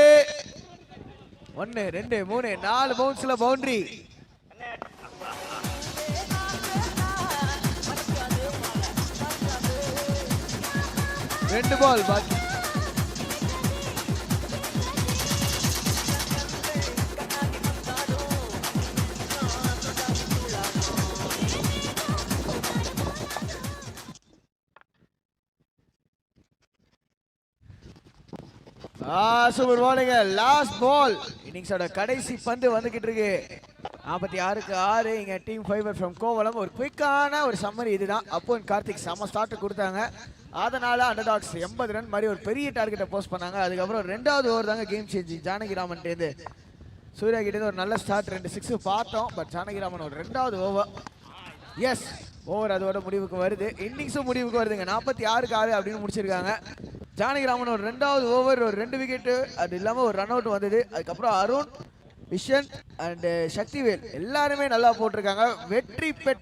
1 2 3 4 பவுன்ஸ்ல பவுண்டரி. ரெண்டு பால் பாக்கி. சூப்பர் பாலுங்க, லாஸ்ட் பால். இன்னிங்ஸோட கடைசி பந்து வந்துகிட்டு இருக்கு. 46க்கு 6 இங்க டீம் ஃபைபர் ஃப்ரம் கோவளம். ஒரு குயிக்கான ஒரு சம்மரி இதுதான். அப்போ கார்த்திக் செம்ம ஸ்டார்ட் கொடுத்தாங்க. அதனால அண்டர்டாக்ஸ் 80 ரன் மாதிரி ஒரு பெரிய டார்கெட்டை போஸ்ட் பண்ணாங்க. அதுக்கப்புறம் 2வது ஓவர் தாங்க கேம் சேஞ்சிங். ஜானகிராமன்ட்டு சூர்யா கிட்டே ஒரு நல்ல ஸ்டார்ட், 2 6 பார்த்தோம். பட் ஜானகிராமன் ஒரு 2வது ஓவர், எஸ் ஓவர் அதோட முடிவுக்கு வருது. இன்னிங்ஸும் முடிவுக்கு வருதுங்க. 46க்கு 6 அப்படின்னு முடிச்சிருக்காங்க. ஜானகிராமன் ஒரு 2வது ஓவர் ஒரு 2 விக்கெட்டு, அது இல்லாமல் ஒரு ரன் அவுட் வந்தது. அதுக்கப்புறம் அருண், விஷன் அண்ட் சக்திவேல் எல்லாருமே நல்லா போட்டிருக்காங்க. வெற்றி பெற்ற